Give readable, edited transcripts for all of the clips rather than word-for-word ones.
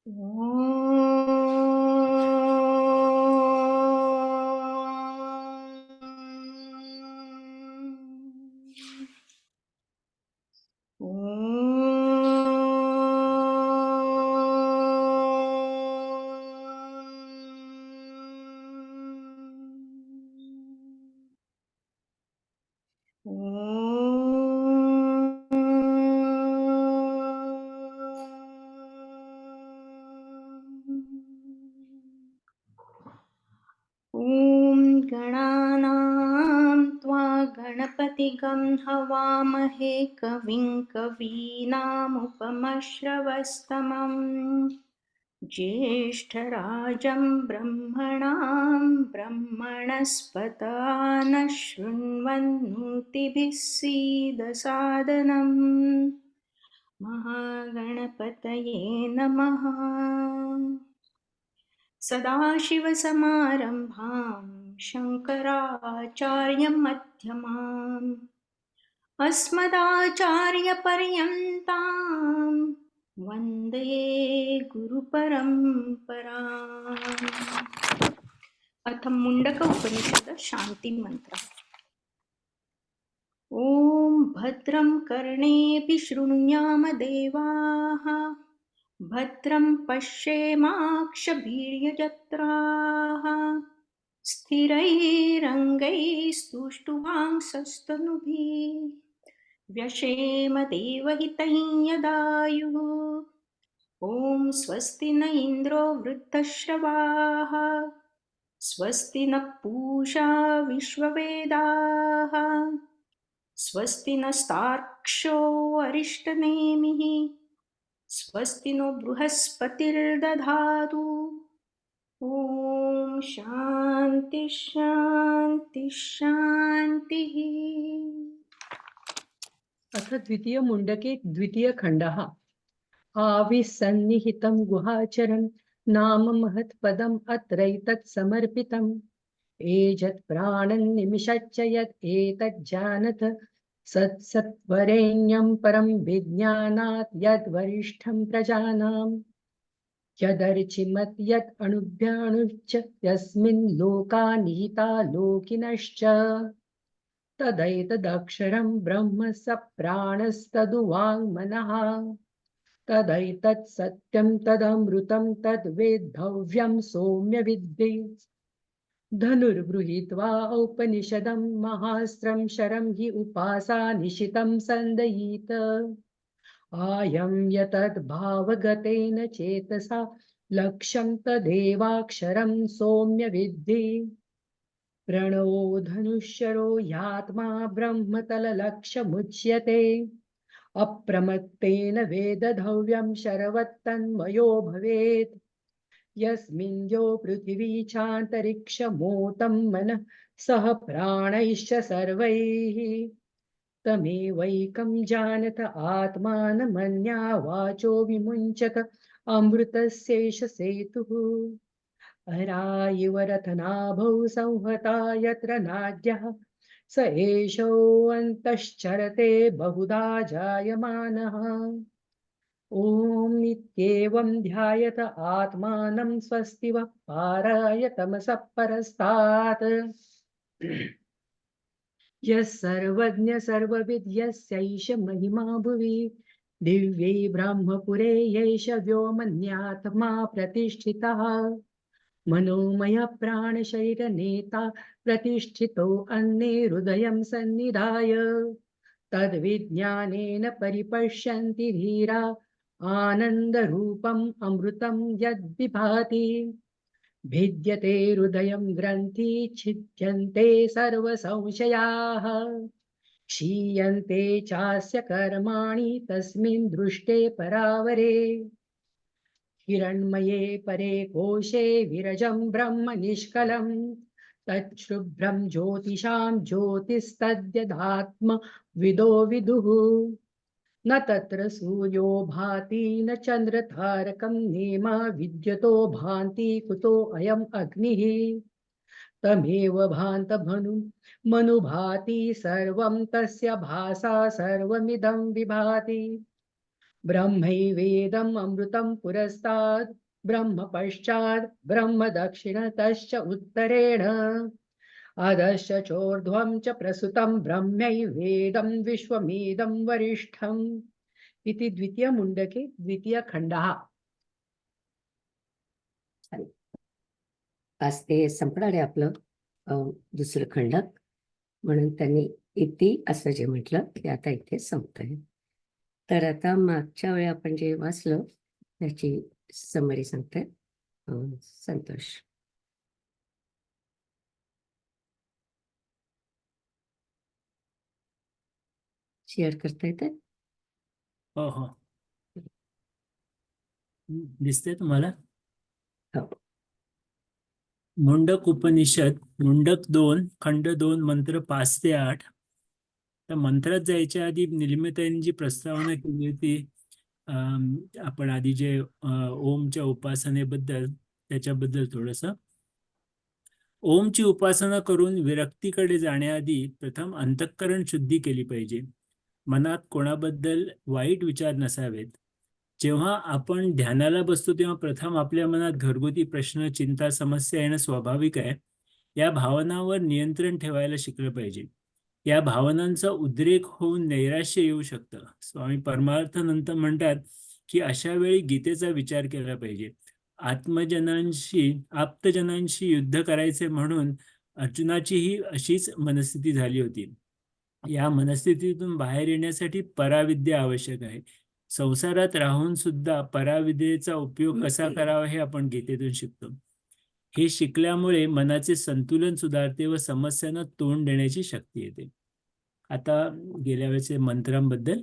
ॐ गणानां त्वा गणपतिगं हवामहे कविं कवीनामुपमश्रवस्तमम् ज्येष्ठराजं ब्रह्मणां ब्रह्मणस्पत नः शृण्वन्नोतिभिः सीदसादनम् महागणपतये नमः। सदाशिवसमारम्भां शङ्कराचार्यमध्यमाम् अस्मदाचार्यपर्यन्तां वन्दे गुरुपरम्पराम्। अथ मुण्डक उपनिषद शान्ति मंत्र। ॐ भद्रं कर्णेऽपि शृणुयाम देवाः भद्रं पश्येमाक्षभिर्यजत्राः स्थिरैरङ्गैस्तुष्टुवांसस्तनुभिः व्यशेम देवहितं यदायुः। ॐ स्वस्ति न इन्द्रो वृद्धश्रवाः स्वस्ति न पूषा विश्ववेदाः स्वस्ति नस्तार्क्ष्यो अरिष्टनेमिः स्वस्ति नो बृहस्पतिर्दधातु। ॐ शान्ति शान्ति शान्तिः। अथ द्वितीय मुंडके द्वितीय खंडः। आविसन्निहितं गुहाचरं नाम महत्पदम् अत्रैतत् समर्पितम् एजत् प्राणं निमिषच्च यत् एतज्जानथ सत्सत्वरेण्यं परं विज्ञानात् यद्वरिष्ठं प्रजानां यदर्चिमत् यत् अणुभ्याणुश्च यस्मिन् लोका निहिता लोकिनश्च तदैतदक्षरं ब्रह्म स प्राणस्तदुवाङ्मनः तदैतत् सत्यं तदमृतं तद्वेद्धव्यं सौम्य विद्धि धनुर्गृहीत्वा औपनिषदं महास्त्रं शरं हि उपासा निशितं सन्दयीत आयं यतद् भावगतेन चेतसा लक्ष्यं तदेवाक्षरं सौम्य विद्धि प्रणवो धनुष्यरो यात्मा ब्रह्मतललक्ष्यमुच्यते अप्रमत्तेन वेदधव्यं शरवत्तन्मयो भवेत् यस्मिन् यो पृथिवी चान्तरिक्षमोतं मनः सह प्राणैश्च सर्वैः तमेवैकं जानत आत्मानमन्या वाचो विमुञ्चत अमृतस्यैष सेतुः अरायिवरथनाभौ संहता यत्र नाद्यः स एषोऽन्तश्चरते बहुधा जायमानः ॐ इत्येवं ध्यायत आत्मानं स्वस्तिवः पाराय तमसः परस्तात् यः सर्वज्ञ सर्वविद् यस्यैष महिमा भुवि दिव्ये ब्रह्मपुरे यैष व्योमन्यात्मा प्रतिष्ठितः मनोमय प्राणशरीरनेता प्रतिष्ठितो अन्ये हृदयं सन्निधाय तद्विज्ञानेन परिपश्यन्ति धीरा आनन्दरूपम् अमृतं यद्विभाति भिद्यते हृदयं ग्रन्थि छिद्यन्ते सर्वसंशयाः क्षीयन्ते चास्य कर्माणि तस्मिन् दृष्टे परावरे हिरण्मये परे कोशे विरजं ब्रह्म निष्कलं तच्छुभ्रं ज्योतिषां ज्योतिस्तद्यदात्म विदो विदुः न तत्र सूर्यो भाति न चन्द्रतारकं नेमा विद्यतो भान्ति कुतो अयम् अग्निः तमेव भान्तमनुभाति सर्वं तस्य भासा सर्वमिदं विभाति ब्रह्मैवेदम् अमृतं पुरस्तात् ब्रह्म पश्चात् ब्रह्म दक्षिणतश्च उत्तरेण अधश्च चोर्ध्वं च प्रसुतं ब्रह्मैवेदं विश्वमेदं वरिष्ठम् इति द्वितीयमुण्डके द्वितीयखण्डः. आज ते संपणार आहे आपलं दुसरं खंड, म्हणून त्यांनी इति असं जे म्हटलं ते आता इथे संपतंय. तर आता मागच्या वेळी आपण जे वाचलं त्याची समरी सांगते संतोष. शेअर करता येते? हो हो, दिसते तुम्हाला? हो. मुंडक उपनिषद मुंडक 2 खंड 2 मंत्र 5 ते 8. तर मंत्रात जायच्या आधी निलिमेताईंनी जी प्रस्तावना केली होती, आपण आधी जे ओमच्या उपासनेबद्दल त्याच्याबद्दल थोडंसं. ओमची उपासना करून विरक्तीकडे जाण्याआधी प्रथम अंतःकरण शुद्धी केली पाहिजे. मनात कोणाबद्दल वाईट विचार नसावेत. जेव्हा आपण ध्यानाला बसतो तेव्हा प्रथम आपल्या मनात घरगुती प्रश्न, चिंता, समस्या येणं स्वाभाविक आहे. या भावनांवर नियंत्रण ठेवायला शिकलं पाहिजे. या भावनांचा उद्रेक होऊन नैराश्य येऊ शकतं. स्वामी परमार्थानंद म्हणतात की अशा वेळी गीतेचा विचार केला पाहिजे. आप्तजनांशी युद्ध करायचे म्हणून अर्जुनाचीही अशीच मनस्थिती झाली होती. या मनस्थितीतून बाहेर येण्यासाठी पराविद्या आवश्यक आहे. संसारात राहून सुद्धा पराविद्येचा उपयोग कसा करावा हे आपण गीतेतून शिकतो. हे शिकल्यामुळे मनाचे संतुलन सुधारते व समस्यांना तोंड देण्याची शक्ती येते. आता गेल्या वेळेचे मंत्रांबद्दल.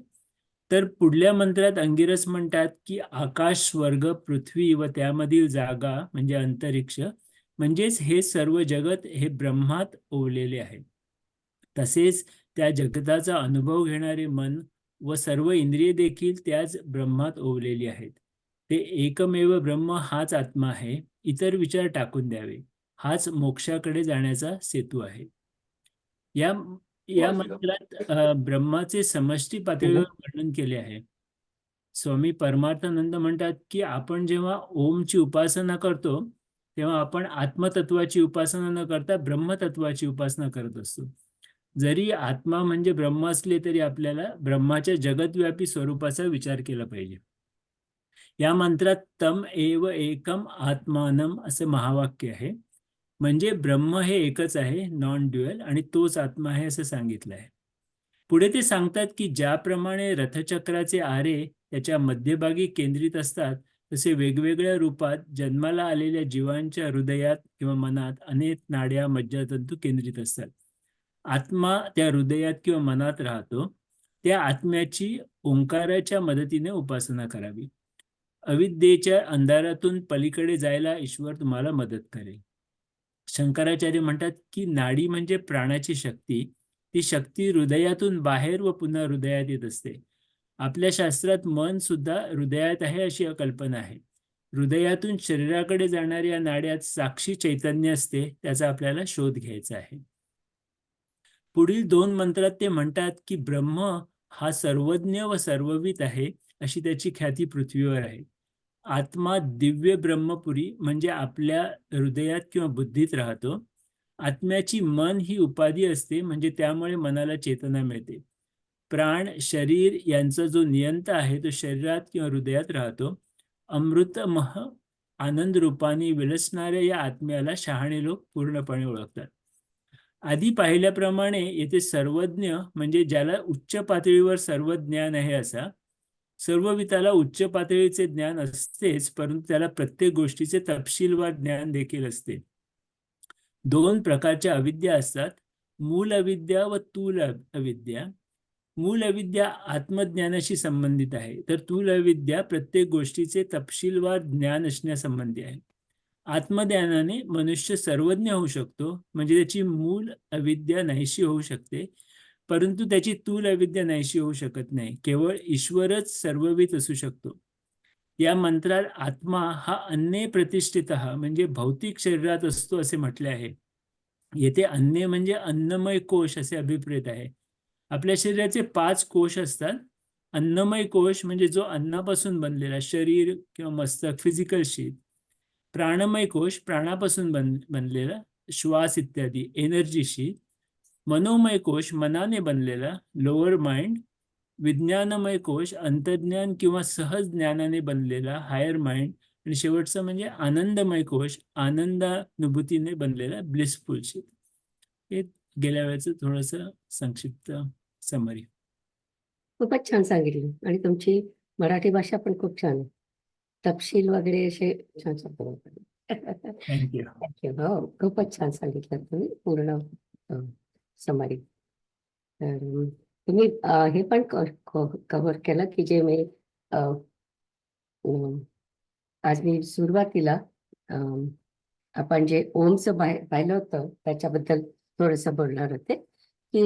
तर पुढल्या मंत्रात अंगिरस म्हणतात की आकाश, स्वर्ग, पृथ्वी व त्यामधील जागा म्हणजे अंतरिक्ष म्हणजेच हे सर्व जगत हे ब्रह्मात ओवलेले आहे. तसेच त्या जगताचा अनुभव घेणारे मन व सर्व इंद्रिय देखील त्याच ब्रह्मात ओवलेली आहेत. ते एकमेव ब्रह्म हाच आत्मा आहे. इतर विचार टाकून द्यावे. हाच मोक्षाकडे जाण्याचा सेतू आहे. या मंत्रात ब्रह्माचे समष्टी पातळीवर वर्णन केले आहे. स्वामी परमार्थानंद म्हणतात की आपण जेव्हा ओमची उपासना करतो तेव्हा आपण आत्मतत्वाची उपासना न करता ब्रह्मतत्वाची उपासना करत असतो. जरी आत्मा म्हणजे ब्रह्म असले तरी आपल्याला ब्रह्माच्या जगतव्यापी स्वरूपाचा विचार केला पाहिजे. या मंत्रात तम एव एकम आत्मानम असे महावाक्य आहे. म्हणजे ब्रह्म हे एकच आहे, नॉन ड्युअल, आणि तोच आत्मा आहे असं सांगितलं आहे. पुढे ते सांगतात की ज्याप्रमाणे रथचक्राचे आरे त्याच्या मध्यभागी केंद्रित असतात तसे वेगवेगळ्या रूपात जन्माला आलेल्या जीवांच्या हृदयात किंवा मनात अनेक नाड्या, मज्जातंतू केंद्रित असतात. आत्मा त्या हृदयात किंवा मनात राहतो. त्या आत्म्याची ओंकाराच्या मदतीने उपासना करावी. अविद्येच्या अंधारातून पलीकडे जायला ईश्वर तुम्हाला मदत करेल. शंकराचार्य म्हणतात की नाडी म्हणजे प्राणाची शक्ती. ती शक्ती हृदयातून बाहेर व पुन्हा हृदयात येत असते. आपल्या शास्त्रात मन सुद्धा हृदयात आहे अशी कल्पना आहे. हृदयातून शरीराकडे जाणाऱ्या नाड्यात साक्षी चैतन्य असते, त्याचा आपल्याला शोध घ्यायचा आहे. पुढील 2 मंत्रात ते म्हणतात की ब्रह्म हा सर्वज्ञ व सर्ववित आहे अशी त्याची ख्याती पृथ्वीवर आहे. आत्मा दिव्य ब्रह्मपुरी म्हणजे आपल्या हृदयात किंवा बुद्धीत राहतो. आत्म्याची मन ही उपाधी असते म्हणजे त्यामुळे मनाला चेतना मिळते. प्राण, शरीर यांचा जो नियंता आहे तो शरीरात किंवा हृदयात राहतो. अमृतमह आनंद रूपाने विलसणाऱ्या या आत्म्याला शहाणे लोक पूर्णपणे ओळखतात. आधी पाहिल्याप्रमाणे येथे सर्वज्ञ म्हणजे ज्याला उच्च पातळीवर सर्व ज्ञान आहे असा. सर्वविताला उच्च पातळीचे ज्ञान असतेच, परंतु त्याला प्रत्येक गोष्टीचे तपशीलवार ज्ञान देखील असते. 2 प्रकारच्या अविद्या असतात, मूल अविद्या व तूल अविद्या. मूल अविद्या आत्मज्ञानाशी संबंधित आहे, तर तूल अविद्या प्रत्येक गोष्टीचे तपशीलवार ज्ञान असण्यासंबंधी आहे. आत्मज्ञानाने मनुष्य सर्वज्ञ होऊ शकतो, म्हणजे त्याची मूल अविद्या नाहीशी होऊ शकते, परंतु त्याची तूल अविद्या नाहीशी होऊ शकत नाही. केवळ ईश्वरच सर्ववित असू शकतो. या मंत्रात आत्मा हा अन्य प्रतिष्ठितः म्हणजे भौतिक शरीरात असतो असे म्हटले आहे. येथे अन्य म्हणजे अन्नमय कोश असे अभिप्रेत आहे. आपल्या शरीराचे 5 कोश असतात. अन्नमय कोश म्हणजे जो अन्नापासून बनलेला शरीर किंवा मस्तक फिजिकल शीट, प्राणमय कोश प्राणापासून बनलेला श्वास इत्यादी एनर्जी शीट, मनोमय कोश मनाने बनलेला लोअर माइंड, विज्ञानमय कोश अंतर्ज्ञान किंवा सहज ज्ञानाने बनलेला हायर माइंड, आणि शेवटचं म्हणजे आनंदमय कोश आनंदानुभूतीने बनलेला ब्लिसफुल शीट. हे गेल्या वेळेचं थोडंसं संक्षिप्त समरी. खूपच छान सांगितलं आणि तुमची मराठी भाषा पण खूप छान आहे. तपशील वगैरे असे छान शब्द वापरले. थँक्यू. थँक्यू. हो, खूपच छान सांगितलं तुम्ही पूर्ण समरी. तर तुम्ही हे पण कव्हर केलं की जे मी आज मी सुरुवातीला आपण जे ओमचं पाहिलं होतं त्याच्याबद्दल थोडंसं बोलणार होते की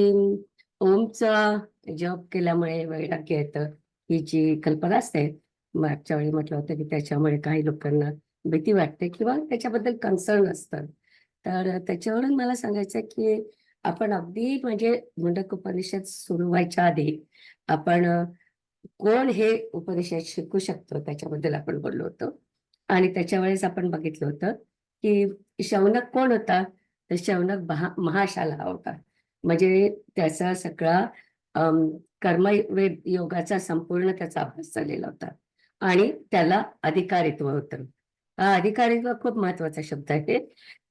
ओमचा जप केल्यामुळे वैराग्य येतं ही जी कल्पना असते. मागच्या वेळी म्हटलं होतं की त्याच्यामुळे काही लोकांना भीती वाटते किंवा त्याच्याबद्दल कन्सर्न असतं. तर त्याच्यावरून मला सांगायचं आहे की आपण अगदी म्हणजे मुंडक उपनिषद सुरू व्हायच्या आधी आपण कोण हे उपनिषद शिकू शकतो त्याच्याबद्दल आपण बोललो होतो. आणि त्याच्या वेळेस आपण बघितलं होतं की शौनक कोण होता, तर शौनक महाशाला होता. म्हणजे त्याचा सगळा कर्मवेद योगाचा संपूर्ण त्याचा अभ्यास झालेला होता आणि त्याला अधिकारित्व होतं. हा अधिकारित्व खूप महत्वाचा शब्द आहे.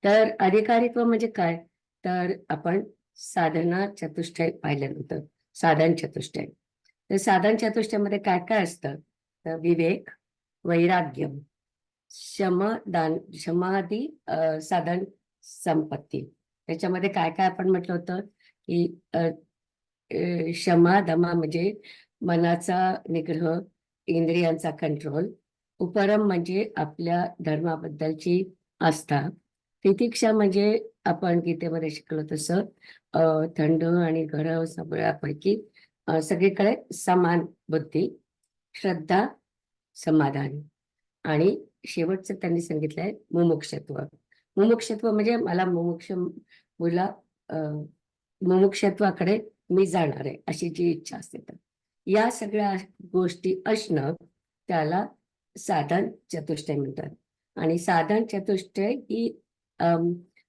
तर अधिकारित्व म्हणजे काय, तर आपण साधना चतुष्टय पाहिल्यानंतर साधन चतुष्टय, तर साधन चतुष्टयामध्ये काय काय असतं, तर विवेक, वैराग्य, समाधी, साधन संपत्ती. त्याच्यामध्ये काय काय आपण म्हटलं होतं की क्षमा दमा म्हणजे मनाचा निग्रह, इंद्रियांचा कंट्रोल, उपरम म्हणजे आपल्या धर्माबद्दलची आस्था, तितिक्षा म्हणजे आपण गीतेमध्ये शिकलो तसं थंड आणि गरम सगळ्यापैकी सगळीकडे समान बुद्धी, श्रद्धा, समाधान, आणि शेवटचं त्यांनी सांगितलंय मुमुक्षत्व. मुमुक्षत्व म्हणजे मला मुला मुमुक्षत्वाकडे मी जाणार आहे अशी जी इच्छा असते. तर या सगळ्या गोष्टी असणं त्याला साधन चतुष्टय म्हणतात. आणि साधन चतुष्टय ही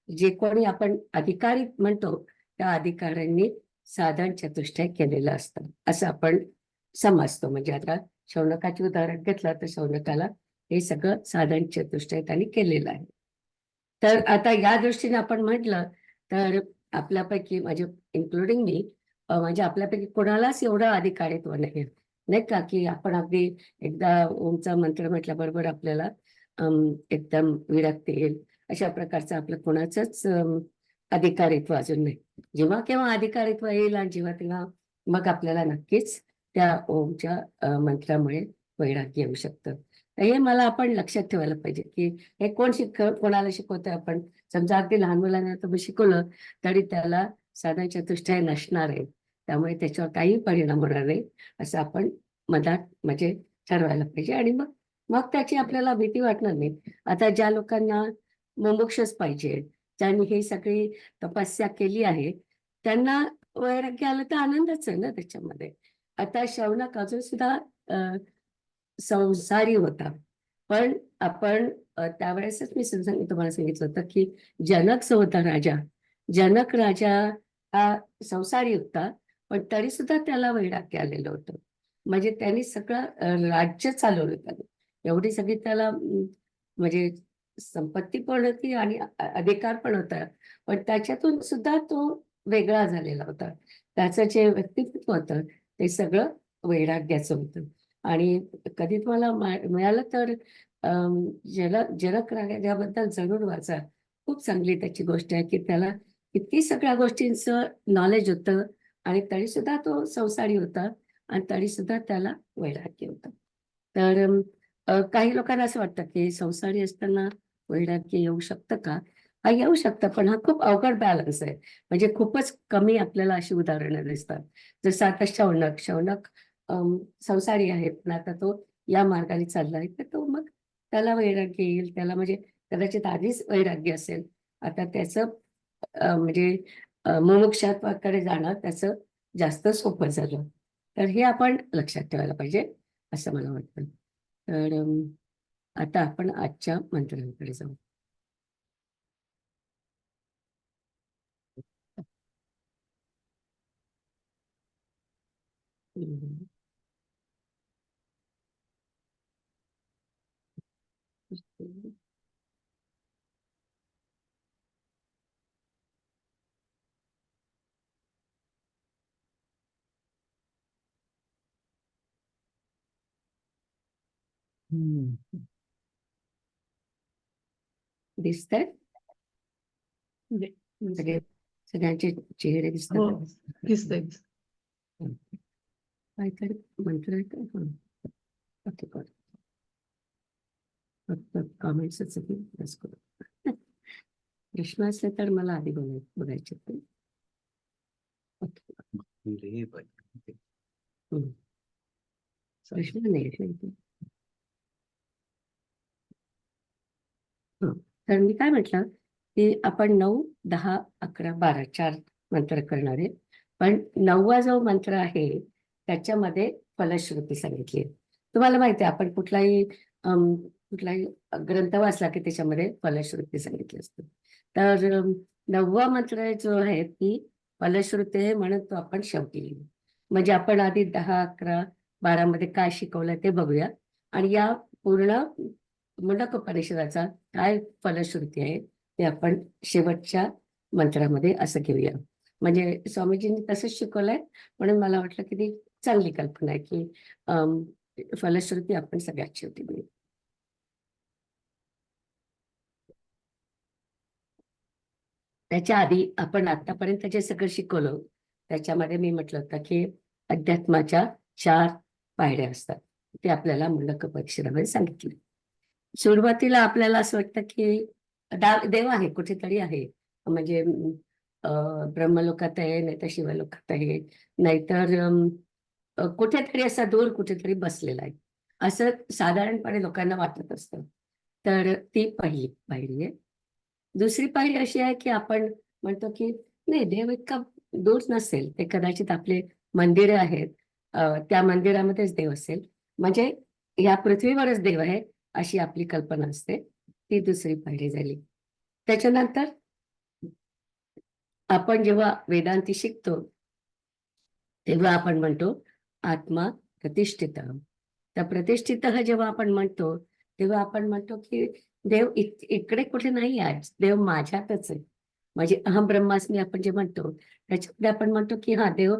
जे कोणी आपण अधिकारी म्हणतो त्या अधिकाऱ्यांनी साधन चतुष्टय केलेलं असतं असं आपण समजतो. म्हणजे आता शौनकाचे उदाहरण घेतलं तर शौनकाला हे सगळं साधन चतुष्टय त्यांनी केलेलं आहे. तर आता या दृष्टीने आपण म्हटलं तर आपल्यापैकी म्हणजे इन्क्लुडिंग मी म्हणजे आपल्यापैकी कोणालाच एवढं अधिकारित्व नाही का, की आपण अगदी एकदा ओमचा मंत्र म्हटल्याबरोबर आपल्याला एकदम विरक्ती येईल अशा प्रकारचं आपलं कोणाचंच अधिकारित्व अजून नाही. जेव्हा केव्हा अधिकारित्व येईल आणि जेव्हा तेव्हा मग आपल्याला नक्कीच त्या ओमच्या मंत्रामुळे वैराग्य येऊ शकतं. तर हे मला आपण लक्षात ठेवायला पाहिजे की हे कोणाला शिकवतोय आपण. समजा अगदी लहान मुलांना तुम्ही शिकवलं तरी त्याला साधन चतुष्टय नसणार आहे, त्यामुळे त्याच्यावर काही परिणाम होणार नाही असं आपण मनात म्हणजे ठरवायला पाहिजे. आणि मग मग त्याची आपल्याला भीती वाटणार नाही. आता ज्या लोकांना मुमुक्षच पाहिजे, ज्यांनी ही सगळी तपस्या केली आहे, त्यांना वैराग्य आलं तर आनंदच आहे ना त्याच्यामध्ये. आता शौनक अजून सुद्धा संसारी होता, पण आपण त्यावेळेसच मी तुम्हाला सांगितलं होतं की जनक जो होता राजा, जनक राजा हा संसारी होता, पण तरी सुद्धा त्याला वैराग्य आलेलं होतं. म्हणजे त्यांनी सगळं राज्य चालवलं त्याने. एवढी सगळी त्याला म्हणजे संपत्ती पण होती आणि अधिकार पण होता, पण त्याच्यातून सुद्धा तो वेगळा झालेला होता. त्याचं जे व्यक्तित्व होतं ते सगळं वैराग्याचं होतं. आणि कधी तुम्हाला मिळालं तर जनक राजाबद्दल जरूर वाचा. खूप चांगली त्याची गोष्ट आहे की त्याला किती सगळ्या गोष्टींचं नॉलेज होतं आणि तरी सुद्धा तो संसारी होता आणि तरी सुद्धा त्याला वैराग्य होतं. तर काही लोकांना असं वाटतं की संसारी असताना वैराग्य येऊ शकतं का? हा येऊ शकतं, पण हा खूप अवघड बॅलन्स आहे. म्हणजे खूपच कमी आपल्याला अशी उदाहरणं दिसतात. जसं आता शौनक संसारी आहे, पण आता तो या मार्गाने चाललाय तर तो मग त्याला वैराग्य येईल. त्याला म्हणजे कदाचित आधीच वैराग्य असेल, आता त्याचं म्हणजे मुमुक्षत्वाकडे जाणं त्याचं जास्त सोपं झालं. तर हे आपण लक्षात ठेवायला पाहिजे असं मला वाटतं. तर आता आपण आजच्या मंत्रांकडे जाऊ. हम्म. दिसतंय सगळे, सगळ्यांचे चेहरे दिसतात हो का? दिसतंय. काहीतरी मंत्र आहे का? ओके, फक्त कॉमेंट्सच करू. प्रश्न असले तर मला आधी बघायचे ते. ओके. प्रश्न नाही आहे इथे. तर मी काय म्हटलं की आपण 9, 10, 11, 12 4 मंत्र करणार आहे. पण 9वा जो मंत्र आहे त्याच्यामध्ये फलश्रुती सांगितली आहे. तुम्हाला माहिती आहे आपण कुठलाही ग्रंथ वाचला की त्याच्यामध्ये फलश्रुती सांगितली असते. तर 9वा मंत्र जो आहे ती फलश्रुती आहे म्हणून तो आपण शेवटी लिहू. म्हणजे आपण आधी 10, 11, 12 मध्ये काय शिकवलं ते बघूया आणि या पूर्ण मुंडकोपनिषदाचा काय फलश्रुती आहे ते आपण शेवटच्या मंत्रामध्ये असं घेऊया. म्हणजे स्वामीजींनी तसंच शिकवलंय म्हणून मला वाटलं की ती चांगली कल्पना आहे की फलश्रुती आपण सगळ्यात शेवटी घेऊ. त्याच्या आधी आपण आतापर्यंत जे सगळं शिकवलं त्याच्यामध्ये मी म्हटलं होतं की अध्यात्माच्या 4 पायऱ्या असतात ते आपल्याला मुंडकोपनिषदामध्ये सांगितले. सुरुवातीला आपल्याला असं वाटतं की देव आहे कुठेतरी आहे, म्हणजे ब्रह्मलोकात आहे, नाही तर शिवलोकात आहे, नाहीतर कुठेतरी असा दूर कुठेतरी बसलेला आहे असं साधारणपणे लोकांना वाटत असतं. तर ती पहिली पायरी आहे. दुसरी पायरी अशी आहे की आपण म्हणतो की नाही, देव इतका दूर नसेल, ते कदाचित आपले मंदिरं आहेत, त्या मंदिरामध्येच देव असेल, म्हणजे या पृथ्वीवरच देव आहे अशी आपली कल्पना असते. ती दुसरी पायरी झाली. त्याच्यानंतर आपण जेव्हा वेदांती शिकतो तेव्हा आपण म्हणतो आत्मा प्रतिष्ठित. तर प्रतिष्ठित जेव्हा आपण म्हणतो तेव्हा आपण म्हणतो की देव इकडे कुठे नाही आहे, देव माझ्यातच आहे. म्हणजे अहम ब्रह्मास्मी आपण जे म्हणतो त्याच्यामध्ये आपण म्हणतो की हा देव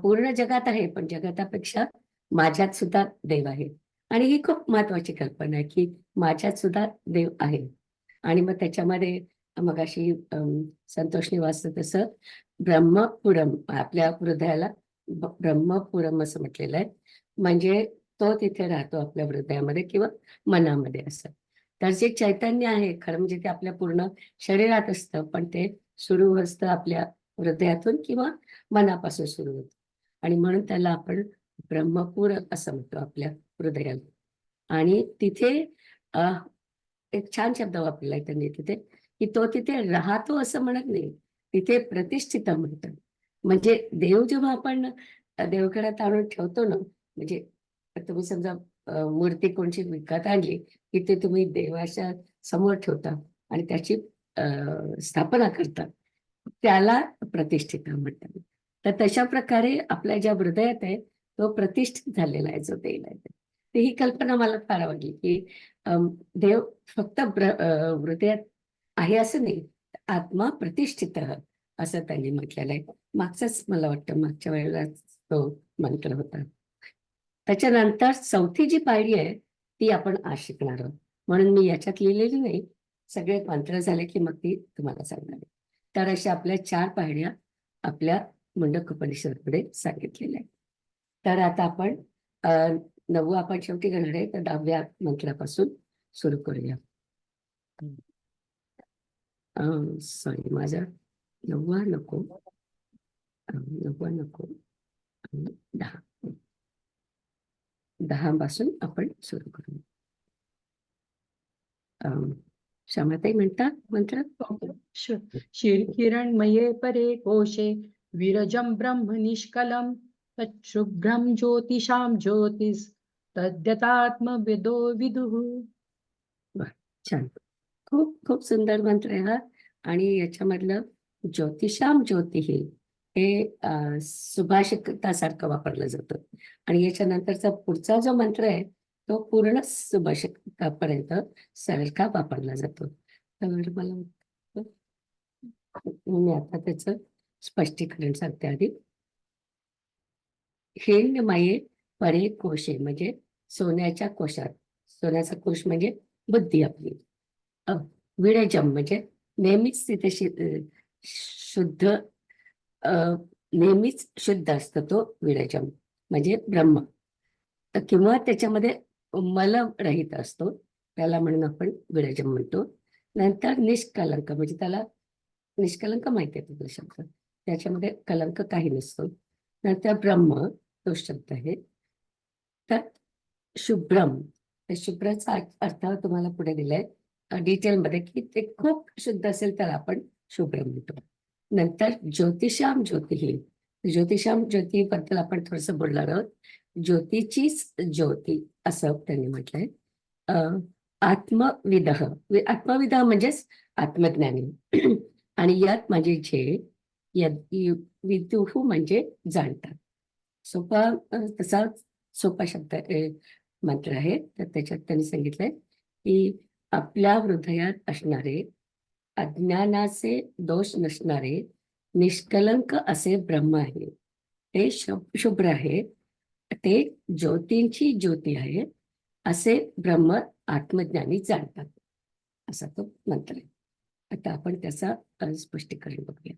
पूर्ण जगात आहे, पण जगतापेक्षा माझ्यात सुद्धा देव आहे. आणि ही खूप महत्वाची कल्पना आहे की माझ्यात सुद्धा देव आहे. आणि मग त्याच्यामध्ये मगाशी संतोषने वाचलं तसं ब्रह्मपुरम, आपल्या हृदयाला ब्रह्मपुरम असं म्हटलेलं आहे. म्हणजे तो तिथे राहतो आपल्या हृदयामध्ये किंवा मनामध्ये असं. तर जे चैतन्य आहे खरं म्हणजे ते आपल्या पूर्ण शरीरात असतं, पण ते सुरू असतं आपल्या हृदयातून किंवा मनापासून सुरू होतं. आणि म्हणून त्याला आपण ब्रह्मपुर असं म्हणतो आपल्या हृदयाला. आणि तिथे एक छान शब्द वापरलाय त्यांनी तिथे की तो तिथे राहतो असं म्हणत नाही, तिथे प्रतिष्ठित म्हणतात. म्हणजे देव जेव्हा आपण देवघरात आणून ठेवतो ना, म्हणजे तुम्ही समजा मूर्ती कोणची विकत आणली की ते तुम्ही देवाच्या समोर ठेवता आणि त्याची स्थापना करता, त्याला प्रतिष्ठित म्हणतात. तर तशा प्रकारे आपल्या ज्या हृदयात आहे तो प्रतिष्ठित झालेला आहे जो देव आहे. तर ही कल्पना मला फार आवडली की देव फक्त हृदयात आहे असं नाही, आत्मा प्रतिष्ठित असं त्यांनी म्हटलेलं आहे. मागचाच मला वाटतं मागच्या वेळेला तो मंत्र होता. त्याच्यानंतर चौथी जी पायरी आहे ती आपण आज शिकणार आहोत. म्हणून मी याच्यात लिहिलेली नाही, सगळे मंत्र झाले की मग ती तुम्हाला सांगणार आहे. तर अशा आपल्या 4 पायऱ्या आपल्या मुंडकोपनिषदमध्ये सांगितलेल्या आहेत. तर आता आपण 9वा आपण शेवटी घेणार आहे, तर 10व्या मंत्रापासून सुरू करूया. सॉरी, माझा 9वा नको, 9वा नको, 10 पासून आपण सुरू करू. क्षमाताई म्हणतात मंत्र. क्षीरकिरणमये परे कोशे विरजं ब्रह्म निष्कलं तच्छुभ्रं ज्योतिषां ज्योतिस् तद्यतात्मविदो विदुः. वा, छान. खूप खूप सुंदर मंत्र आहे हा. आणि याच्यामधलं ज्योतिषाम ज्योतिही हे सुभाषितासारखं वापरलं जातं. आणि याच्यानंतरचा पुढचा जो मंत्र आहे तो पूर्ण सुभाषितापर्यंत सारखा वापरला जातो. तर मला वाटतं मी आता त्याचं स्पष्टीकरण सांगते आधी. हिंड माये परे कोशे म्हणजे सोन्याच्या कोशात. सोन्याचा कोश म्हणजे बुद्धी आपली. विडजम म्हणजे नेहमीच तिथे शुद्ध नेहमीच शुद्ध असतं तो विडजम म्हणजे ब्रह्म. किंवा त्याच्यामध्ये मल रहित असतो त्याला म्हणून आपण विडजम म्हणतो. नंतर निष्कलंक म्हणजे त्याला निष्कलंक माहिती आहे तुला शब्द, त्याच्यामध्ये कलंक काही नसतो. नंतर ब्रह्म तो शब्द आहे. तर शुभ्रम, त्या शुभ्राचा अर्थ तुम्हाला पुढे दिलाय डिटेलमध्ये की ते खूप शुद्ध असेल तर आपण शुभ्र म्हणतो. नंतर ज्योतिषाम ज्योतिही, ज्योतिषाम ज्योती बद्दल आपण थोडस बोलणार आहोत. ज्योतीचीच ज्योती असं त्यांनी म्हटलंय. आत्मविद, आत्मविद म्हणजेच आत्मज्ञानी. आणि यात म्हणजे जे विदुहू म्हणजे जाणतात. सोपा तसा सोपा शब्द मंत्र आहे. तर त्याच्यात त्यांनी सांगितलंय की आपल्या हृदयात असणारे अज्ञानाचे दोष नसणारे निष्कलंक असे ब्रह्म आहे. ते शुभ्र आहे. ते ज्योतींची ज्योती आहे असे ब्रह्म आत्मज्ञानी जाणतात. असा तो मंत्र आहे. आता आपण त्याचा स्पष्टीकरण बघूया.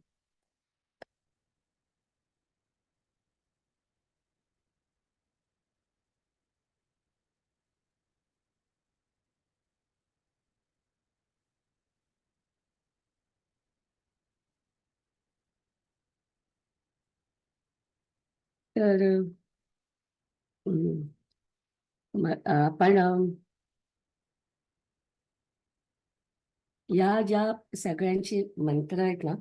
तर आपण या ज्या सगळ्यांची मंत्र आहेत ना,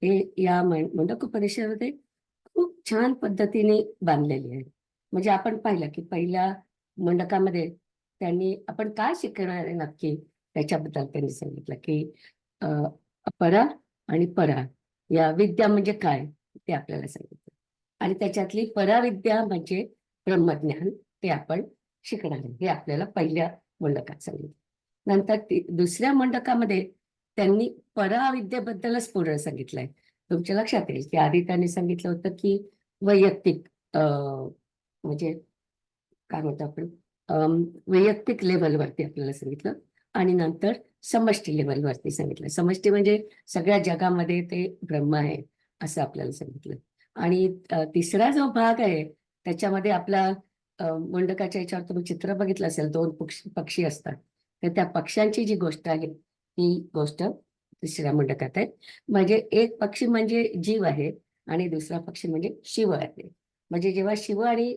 हे या मुंडकोपनिषदेमध्ये खूप छान पद्धतीने बांधलेली आहे. म्हणजे आपण पाहिलं की पहिल्या मुंडकामध्ये त्यांनी आपण काय शिकणार आहे नक्की त्याच्याबद्दल त्यांनी सांगितलं की अपरा आणि परा या विद्या म्हणजे काय ते आपल्याला सांगितलं. आणि त्याच्यातली पराविद्या म्हणजे ब्रह्मज्ञान, ते आपण शिकणार आहे हे आपल्याला पहिल्या मुंडकात सांगितलं. नंतर दुसऱ्या मंडकामध्ये त्यांनी पराविद्येबद्दलच पूर्ण सांगितलंय. तुमच्या लक्षात येईल की आधी त्यांनी सांगितलं होतं की वैयक्तिक म्हणजे काय म्हणतो आपण वैयक्तिक लेवलवरती आपल्याला सांगितलं. आणि नंतर समष्टी लेवलवरती सांगितलं. समष्टी म्हणजे सगळ्या जगामध्ये ते ब्रह्म आहे असं आपल्याला सांगितलं. आणि तिसरा जो भाग आहे त्याच्यामध्ये आपला मुंडकाच्या याच्यावर तुम्ही चित्र बघितलं असेल, 2 पक्षी असतात. तर त्या पक्ष्यांची जी गोष्ट आहे ती गोष्ट तिसऱ्या मुंडकात आहे. म्हणजे एक पक्षी म्हणजे जीव आहे आणि दुसरा पक्षी म्हणजे शिव आहे. म्हणजे जेव्हा शिव आणि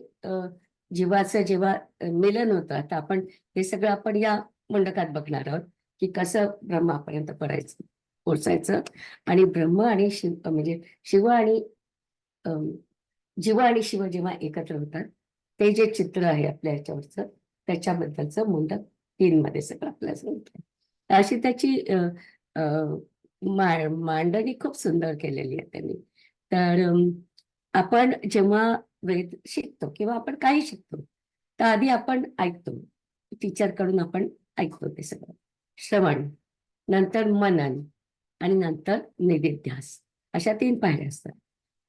जीवाचं जेव्हा मिलन होतं, आता आपण हे सगळं आपण या मुंडकात बघणार आहोत की कसं ब्रह्मापर्यंत पोचायचं. आणि ब्रह्म आणि शिव म्हणजे शिव आणि जीव आणि शिव जेव्हा एकत्र होतात ते जे चित्र आहे आपल्या ह्याच्यावरचं त्याच्याबद्दलचं मुंडक 3 मध्ये सगळं आपल्याला सांगितलं. अशी त्याची मांडणी खूप सुंदर केलेली आहे त्यांनी. तर आपण जेव्हा वेद शिकतो किंवा आपण काही शिकतो तर आधी आपण ऐकतो, टीचरकडून आपण ऐकतो ते सगळं श्रवण, नंतर मनन आणि नंतर निधिध्यास, अशा 3 पायऱ्या असतात.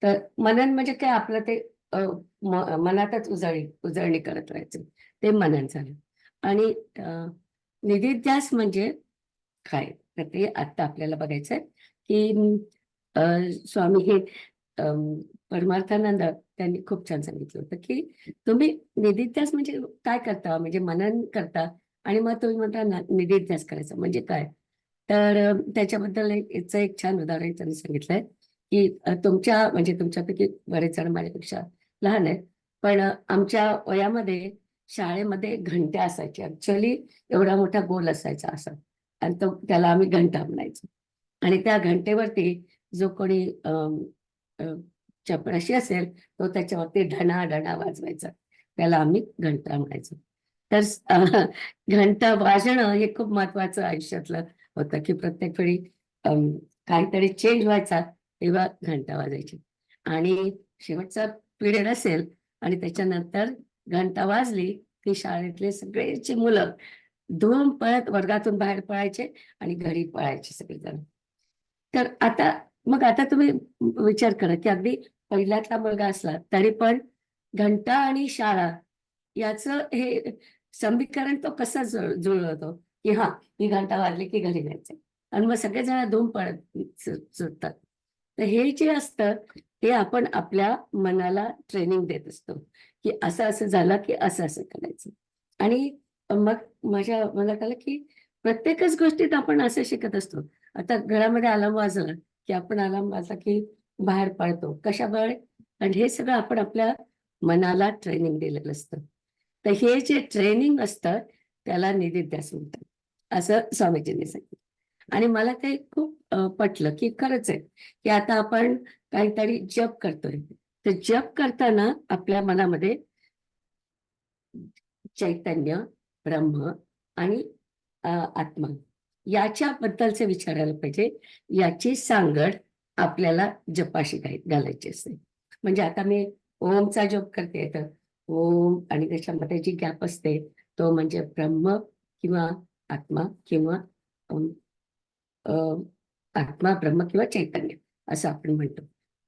तर मनन म्हणजे काय, आपलं ते मनातच उजळणी करत राहायचं, ते मनन झालं. आणि निधिध्यास म्हणजे काय, तर ते आता आपल्याला बघायचंय की स्वामी हे परमार्थानंद त्यांनी खूप छान सांगितलं होतं की तुम्ही निधिध्यास म्हणजे काय करता, म्हणजे मनन करता आणि मग तुम्ही म्हणता निधिध्यास करायचा म्हणजे काय. तर त्याच्याबद्दल याचं एक छान उदाहरण त्यांनी सांगितलंय की तुमच्या म्हणजे तुमच्यापैकी बरेच जण माझ्यापेक्षा लहान आहेत, पण आमच्या वयामध्ये शाळेमध्ये घंट्या असायच्या. ऍक्च्युअली एवढा मोठा गोल असायचा असा, आणि तो त्याला आम्ही घंटा म्हणायचो. आणि त्या घंटेवरती जो कोणी चपराशी असेल तो त्याच्यावरती ढणा ढणा वाजवायचा, त्याला आम्ही घंटा म्हणायचो. तर घंटा वाजणं हे खूप महत्वाचं आयुष्यातलं होतं, की प्रत्येक वेळी काहीतरी चेंज व्हायचा तेव्हा घंटा वाजायची. आणि शेवटचा पिरियड असेल आणि त्याच्यानंतर घंटा वाजली की शाळेतले सगळेची मुलं धूम पळत वर्गातून बाहेर पळायचे आणि घरी पळायचे सगळेजण. तर आता तुम्ही विचार करा की अगदी पहिल्यातला मुलगा असला तरी पण घंटा आणि शाळा याचं हे समीकरण तो कसं जुळवतो की हा, ही घंटा वाजली की घरी जायचं आणि मग सगळेजण धूम पळत सुटतात. तर हे जे असतं ते आपण आपल्या मनाला ट्रेनिंग देत असतो की असं असं झालं की असं असं करायचं. आणि मग माझ्या मनात आलं की प्रत्येकच गोष्टीत आपण असं शिकत असतो. आता घरामध्ये अलार्म वाजला की आपण अलार्म वाजला की बाहेर पळतो. कशामुळे? आणि हे सगळं आपण आपल्या मनाला ट्रेनिंग दिलेलं असतं. तर हे जे ट्रेनिंग असतं त्याला निधिध्यास म्हणतात, असं स्वामीजींनी सांगितलं. आणि मला ते खूप पटलं की खरंच आहे की आता आपण काहीतरी जप करतोय, तर जप करताना आपल्या मनामध्ये चैतन्य, ब्रह्म आणि आत्मा याच्याबद्दलचे विचारायला पाहिजे. याची सांगड आपल्याला जपाशी घालायची असते. म्हणजे आता मी ओमचा जप करते, तर ओम आणि त्याच्यामध्ये जी गॅप असते तो म्हणजे ब्रह्म किंवा आत्मा किंवा अम, अ, आत्मा, ब्रह्म किंवा चैतन्य असं आपण म्हणतो.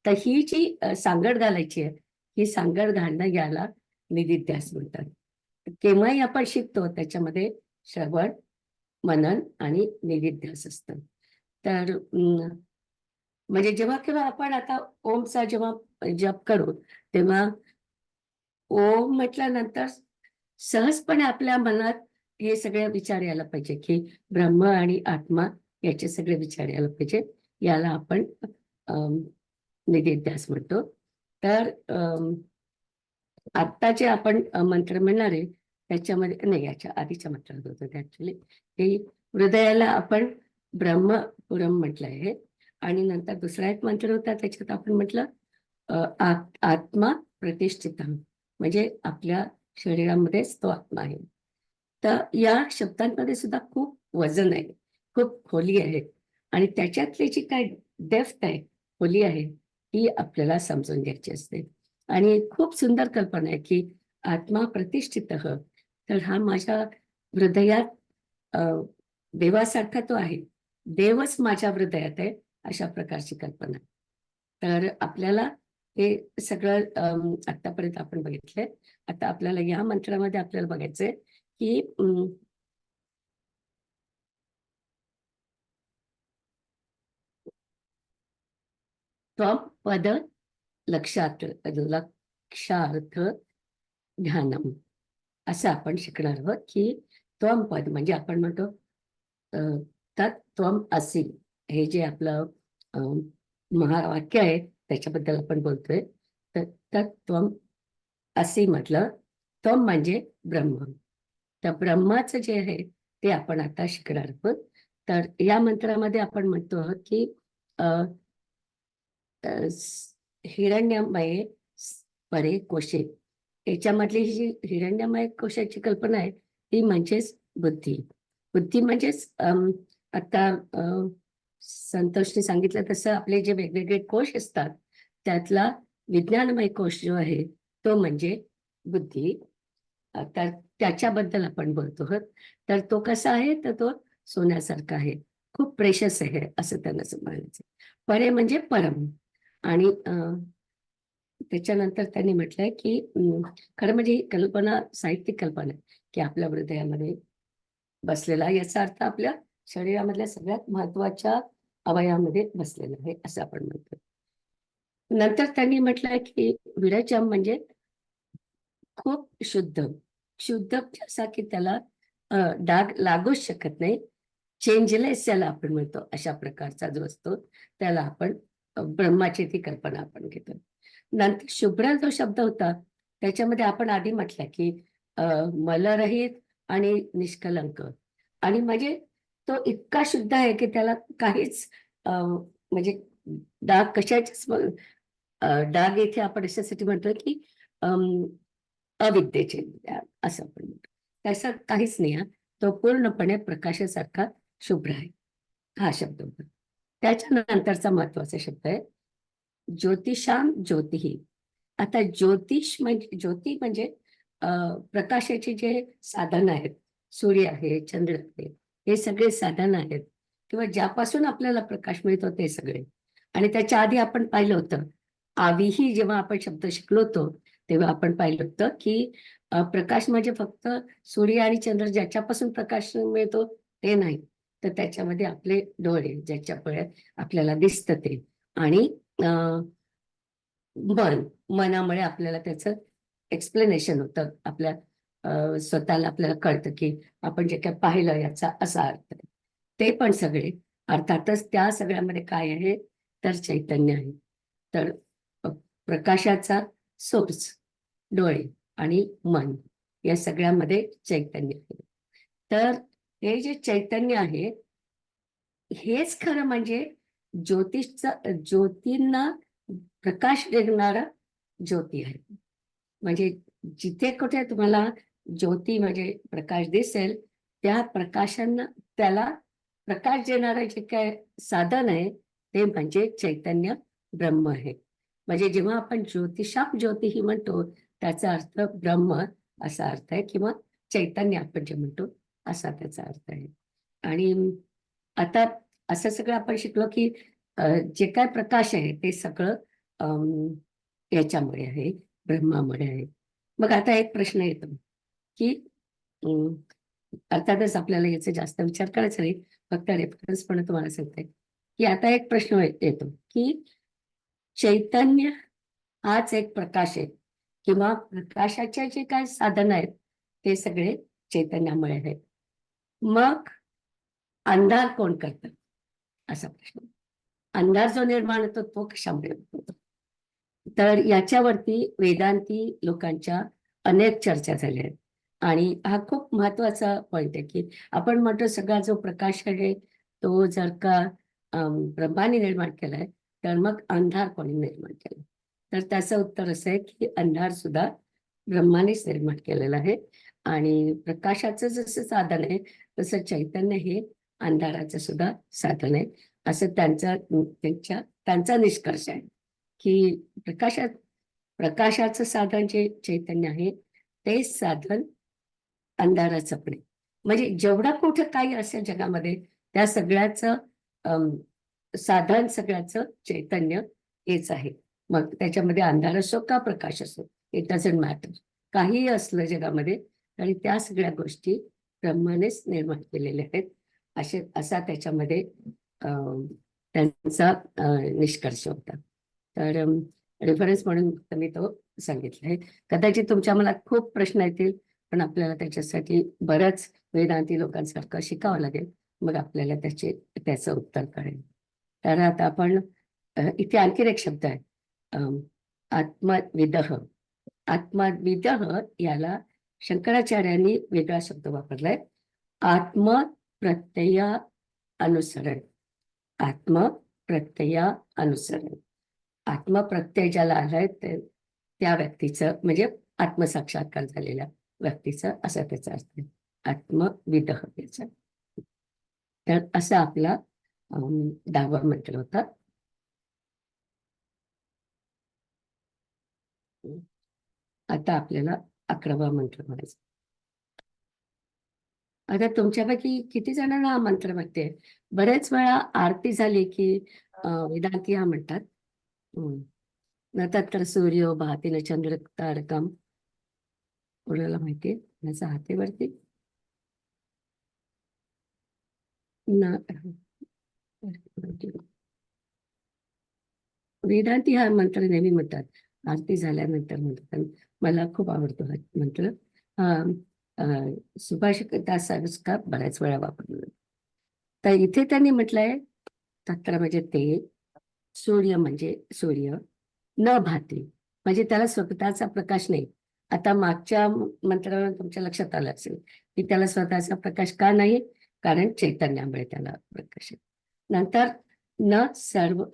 तर ही जी सांगड घालायची आहे, ही सांगड घालणं याला निधिध्यास म्हणतात. केव्हाही आपण शिकतो त्याच्यामध्ये श्रवण, मनन आणि निधिध्यास असतं. तर म्हणजे जेव्हा केव्हा आपण आता ओमचा जेव्हा जप करू तेव्हा ओम म्हटल्यानंतर सहजपणे आपल्या मनात हे सगळे विचार यायला पाहिजे की ब्रह्म आणि आत्मा याचे सगळे विचार यायला पाहिजे. याला आपण निधिध्यास म्हणतो. तर आत्ता जे आपण मंत्र म्हणणार आहे त्याच्यामध्ये नाही, याच्या आधीच्या मंत्रात होतं ते ऍक्च्युली, की हृदयाला आपण ब्रह्मपुरम म्हटलं आहे. आणि नंतर दुसरा एक मंत्र होता त्याच्यात आपण म्हटलं आत्मा प्रतिष्ठित, म्हणजे आपल्या शरीरामध्येच तो आत्मा आहे. तर या शब्दांमध्ये सुद्धा खूप वजन आहे, खूप खोली आहे आणि त्याच्यातली जी काय डेप्थ आहे, खोली आहे, ती आपल्याला समजून घ्यायची असते. आणि खूप सुंदर कल्पना आहे की आत्मा प्रतिष्ठित, तर हा माझ्या हृदयात देवासारखा तो आहे, देवच माझ्या हृदयात आहे, अशा प्रकारची कल्पना. तर आपल्याला हे सगळं आतापर्यंत आपण बघितलंय. आता आपल्याला या मंत्रामध्ये आपल्याला बघायचंय की त्वम पद लक्षार्थ ध्यानम असं आपण शिकणार आहोत. की त्वम पद म्हणजे आपण म्हणतो तत् त्वम असी, हे जे आपलं महावाक्य आहे त्याच्याबद्दल आपण बोलतोय. तर तत् त्वम असी म्हटलं, त्वम म्हणजे ब्रह्म. तर ब्रह्माचं जे आहे ते आपण आता शिकणार आहोत. तर या मंत्रामध्ये आपण म्हणतो आहोत की हिरण्यमये परे कोशे, याच्यामधली ही जी हिरण्यमय कोशाची कल्पना आहे ती म्हणजेच बुद्धी. बुद्धी म्हणजेच आता संतोषने सांगितलं तसं आपले जे वेगवेगळे कोश असतात त्यातला विज्ञानमय कोश जो आहे तो म्हणजे बुद्धी. तर त्याच्याबद्दल आपण बोलतो आहोत. तर तो कसा आहे, तर तो सोन्यासारखा आहे, खूप प्रेशस आहे असं त्यांना म्हणायचं. परे म्हणजे परम. आणि त्याच्यानंतर त्यांनी म्हटलंय की खरं म्हणजे ही कल्पना साहित्यिक कल्पना आहे की आपल्या हृदयामध्ये बसलेला, याचा अर्थ आपल्या शरीरामधल्या सगळ्यात महत्वाच्या अवयवामध्ये बसलेला आहे असं आपण म्हणतो. नंतर त्यांनी म्हटलंय की विरजम म्हणजे खूप शुद्ध, शुद्ध असा की त्याला डाग लागूच शकत नाही, चेंजलेस ज्याला आपण म्हणतो अशा प्रकारचा जो असतो त्याला आपण ब्रह्माची ती कल्पना आपण घेतो. नंतर शुभ्र जो शब्द होता त्याच्यामध्ये आपण आधी म्हटलं की मलरहित आणि निष्कलंक, आणि म्हणजे तो इतका शुद्ध आहे की त्याला काहीच म्हणजे डाग कशाचेच डाग इथे आपण अशासाठी म्हणतो की अम, अविद्येचे ज्ञान असं आपण म्हणतो. तसं काहीच नाही हा. तो पूर्णपणे प्रकाशासारखा शुभ्र आहे. हा शब्द होता. त्याच्यानंतरचा महत्वाचा शब्द आहे ज्योतिषाम ज्योतिही. आता ज्योती म्हणजे प्रकाशाचे जे साधन आहेत, सूर्य आहे, चंद्र आहे, हे सगळे साधन आहेत किंवा ज्यापासून आपल्याला प्रकाश मिळतो ते सगळे. आणि त्याच्या आधी आपण पाहिलं होतं, आवीही जेव्हा आपण शब्द शिकलो होतो तेव्हा आपण पाहिलं होतं की प्रकाश म्हणजे फक्त सूर्य आणि चंद्र ज्याच्यापासून प्रकाश मिळतो ते नाही, तर त्याच्यामध्ये आपले डोळे ज्याच्यामुळे आपल्याला दिसतं ते, आणि मनामुळे आपल्याला त्याचं एक्सप्लेनेशन होतं. आपल्या स्वतःला आपल्याला कळतं की आपण जे काय पाहिलं याचा असा अर्थ आहे. ते पण सगळे अर्थातच त्या सगळ्यामध्ये काय आहे तर चैतन्य आहे. तर प्रकाशाचा सोर्स डोळे आणि मन या सगळ्यामध्ये चैतन्य आहे. तर हे जे चैतन्य आहे हेच खरं म्हणजे ज्योतींना प्रकाश देणारा ज्योती आहे. म्हणजे जिथे कुठे तुम्हाला ज्योती म्हणजे प्रकाश दिसेल त्या प्रकाशांना त्याला प्रकाश देणारं जे काय साधन आहे ते म्हणजे चैतन्य ब्रह्म आहे. म्हणजे जेव्हा आपण ज्योतिषाम ज्योतिही म्हणतो त्याचा अर्थ ब्रह्म असा अर्थ आहे किंवा चैतन्य आपण जे म्हणतो असा त्याचा अर्थ आहे. आणि आता असं सगळं आपण शिकलो की जे काय प्रकाश आहे ते सगळं याच्यामुळे आहे, ब्रह्मामुळे आहे. मग आता एक प्रश्न येतो की अं, अर्थातच आपल्याला याचा जास्त विचार करायचा नाही, फक्त रेफरन्स पण तुम्हाला सांगते की आता एक प्रश्न येतो की चैतन्य हाच एक प्रकाश आहे किंवा प्रकाशाचे जे काय साधन आहेत ते सगळे चैतन्यामुळे आहेत. मग अंधार कोण करतं असा प्रश्न. अंधार जो निर्माण होतो तो कशामुळे होतो? तर याच्यावरती वेदांती लोकांच्या अनेक चर्चा झाल्या आहेत. आणि हा खूप महत्वाचा पॉइंट आहे की आपण म्हणतो सगळा जो प्रकाश आहे तो जर का ब्रह्माने निर्माण केलाय तर मग अंधार कोणी निर्माण केला? तर त्याचं उत्तर असं आहे की अंधार सुद्धा ब्रह्मानेच निर्माण केलेला आहे. आणि प्रकाशाचं जसं साधन आहे तसं चैतन्य हे अंधाराचं सुद्धा साधन आहे असं त्यांचा निष्कर्ष आहे की प्रकाशाचं साधन जे चैतन्य आहे तेच साधन अंधाराचं पण आहे. म्हणजे जेवढं कुठं काही असेल जगामध्ये त्या सगळ्याचं साधन सगळ्याचं चैतन्य हेच आहे. मग त्याच्यामध्ये अंधार असो का प्रकाश असो, इट डझंट मॅटर. काहीही असलं जगामध्ये तरी त्या सगळ्या गोष्टी ब्रह्मानेच निर्माण केलेल्या आहेत असा त्याच्यामध्ये त्यांचा निष्कर्ष होता. तर रेफरन्स म्हणून मी तो सांगितला आहे. कदाचित तुमच्या मनात खूप प्रश्न येतील पण आपल्याला त्याच्यासाठी बऱ्याच वेदांती लोकांसारखं शिकावं लागेल, मग आपल्याला त्याचं उत्तर कळेल. तर आता आपण इथे आणखीन एक शब्द आहे आत्मविदः. आत्मविदः याला शंकराचार्यांनी वेगळा शब्द वापरलाय, आत्मप्रत्यया अनुसरण. आत्मप्रत्यया अनुसरण. आत्मप्रत्यय ज्याला आलाय त्या व्यक्तीचं म्हणजे आत्मसाक्षात्कार झालेल्या व्यक्तीचं असा त्याचा अर्थ आहे आत्मविदः याचा. तर असा आपला 10वा मंत्र होता. आता आपल्याला 11वा मंत्र म्हणायचा. आता तुमच्यापैकी किती जणांना हा मंत्र माहिती आहे? बरेच वेळा आरती झाली की वेदांती हा म्हणतात न तत्र सूर्यो भाति न चंद्र तारकम. कोणाला माहितीये याचा हातेवरती ना? वेदांती हा मंत्र नेहमी म्हणतात, आरती झाल्यानंतर म्हणतात. मला खूप आवडतो हा मंत्र. सुभाष दास का बऱ्याच वेळा वापरला. तर इथे त्यांनी म्हटलंय तत्र म्हणजे ते, सूर्य म्हणजे सूर्य, न भाती म्हणजे त्याला स्वतःचा प्रकाश नाही. आता मागच्या मंत्राला तुमच्या लक्षात आलं असेल की त्याला स्वतःचा प्रकाश का नाही, कारण चैतन्यामुळे त्याला प्रकाश आहे. नंतर न सर्व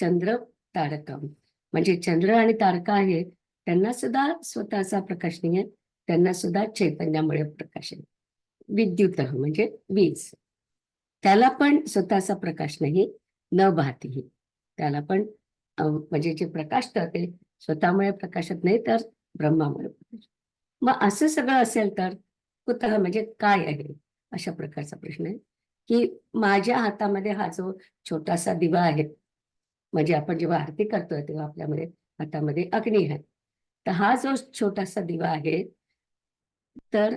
चंद्र तारकम म्हणजे चंद्र आणि तारका आहे, त्यांना सुद्धा स्वतःचा प्रकाश नाही आहे, त्यांना सुद्धा चैतन्यामुळे प्रकाश आहे. विद्युत म्हणजे वीज, त्याला पण स्वतःचा प्रकाश नाही, न भातीही. त्याला पण म्हणजे जे प्रकाशतं ते स्वतःमुळे प्रकाशत नाही, तर ब्रह्मामुळे प्रकाश. मग असं सगळं असेल तर कुतः म्हणजे काय आहे, अशा प्रकारचा प्रश्न आहे. की माझ्या हातामध्ये हा जो छोटासा दिवा आहे, म्हणजे आपण जेव्हा आरती करतोय तेव्हा आपल्यामध्ये हातामध्ये अग्नी आहे, तर हा जो छोटासा दिवा आहे, तर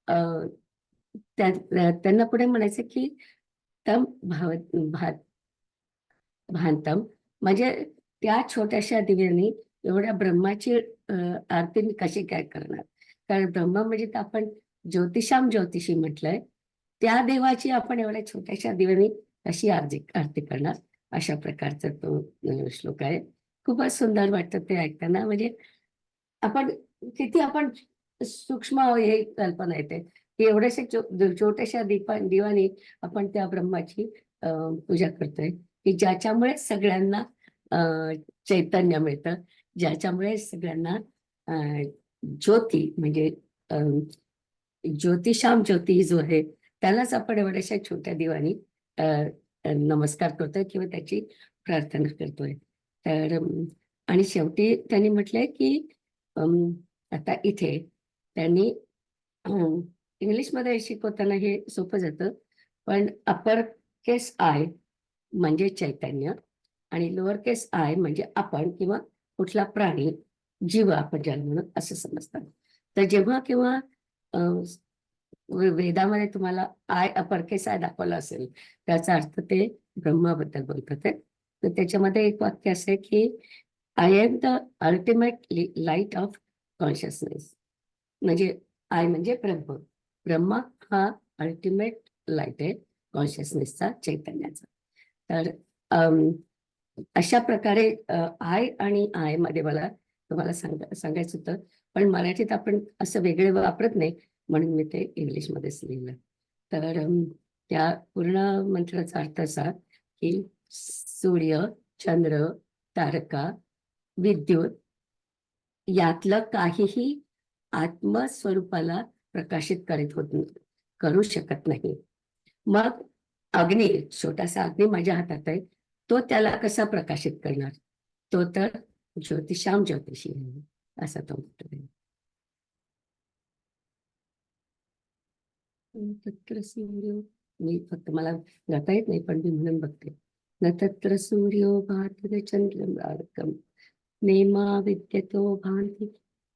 अ, त्यांना पुढे म्हणायचं की तम भाव भात भांतम, म्हणजे त्या छोट्याशा दिव्याने एवढ्या ब्रह्माची आरती मी कशी काय करणार. कारण ब्रह्म म्हणजे तर आपण ज्योतिषाम ज्योतिषी म्हटलंय, त्या देवाची आपण एवढ्या छोट्याशा दिव्याने कशी आरती करणार, अशा प्रकारचा तो श्लोक आहे. खूपच सुंदर वाटतं ते ऐकताना. म्हणजे आपण किती आपण सूक्ष्म आहोत हे कल्पना येते, की एवढ्याशा छोट्याशा दिवाने आपण त्या ब्रह्माची पूजा करतोय, की ज्याच्यामुळे सगळ्यांना चैतन्य मिळतं, ज्याच्यामुळे सगळ्यांना ज्योती म्हणजे ज्योतिषाम ज्योती जो आहे, त्यालाच आपण एवढ्याशा छोट्या दिवानी नमस्कार करतोय किंवा त्याची प्रार्थना करतोय. तर आणि शेवटी त्यांनी म्हटलंय की आता इथे त्यांनी इंग्लिशमध्ये शिकवताना हे सोपं जातं, पण अपर केस आय म्हणजे चैतन्य आणि लोअर केस आय म्हणजे आपण किंवा कुठला प्राणी, जीव आपण ज्याला म्हणून असं समजतात. तर जेव्हा किंवा वेदामध्ये तुम्हाला आय अपर केस आय दाखवलं असेल, त्याचा अर्थ ते ब्रह्माबद्दल बोलतात आहे. तर त्याच्यामध्ये एक वाक्य असं आहे की I am the ultimate light of consciousness. म्हणजे आय म्हणजे ब्रह्म, ब्रह्मा हा अल्टिमेट लाईट आहे कॉन्शियसनेसचा, चैतन्याचा. तर अशा प्रकारे आय आणि आय मध्ये मला तुम्हाला सांगायचं होतं, पण मराठीत आपण असं वेगळे वापरत नाही, म्हणून मी ते इंग्लिशमध्येच लिहिलं. तर त्या पूर्ण मंत्राचा अर्थ असा की सूर्य, चंद्र, तारका, विद्युत यातलं काहीही आत्मस्वरूपाला प्रकाशित करू शकत नाही. मग अग्नी, छोटासा अग्नी माझ्या हातात आहे, तो त्याला कसा प्रकाशित करणार, तो तर ज्योतिषाम ज्योतिषी आहे, असा तो म्हणतो. तत्र सूर्यो, मी फक्त मला गाता येत नाही पण मी म्हणून बघते. न तत्र सूर्यो भाति चंद्रम नेमा विद्यतो भांति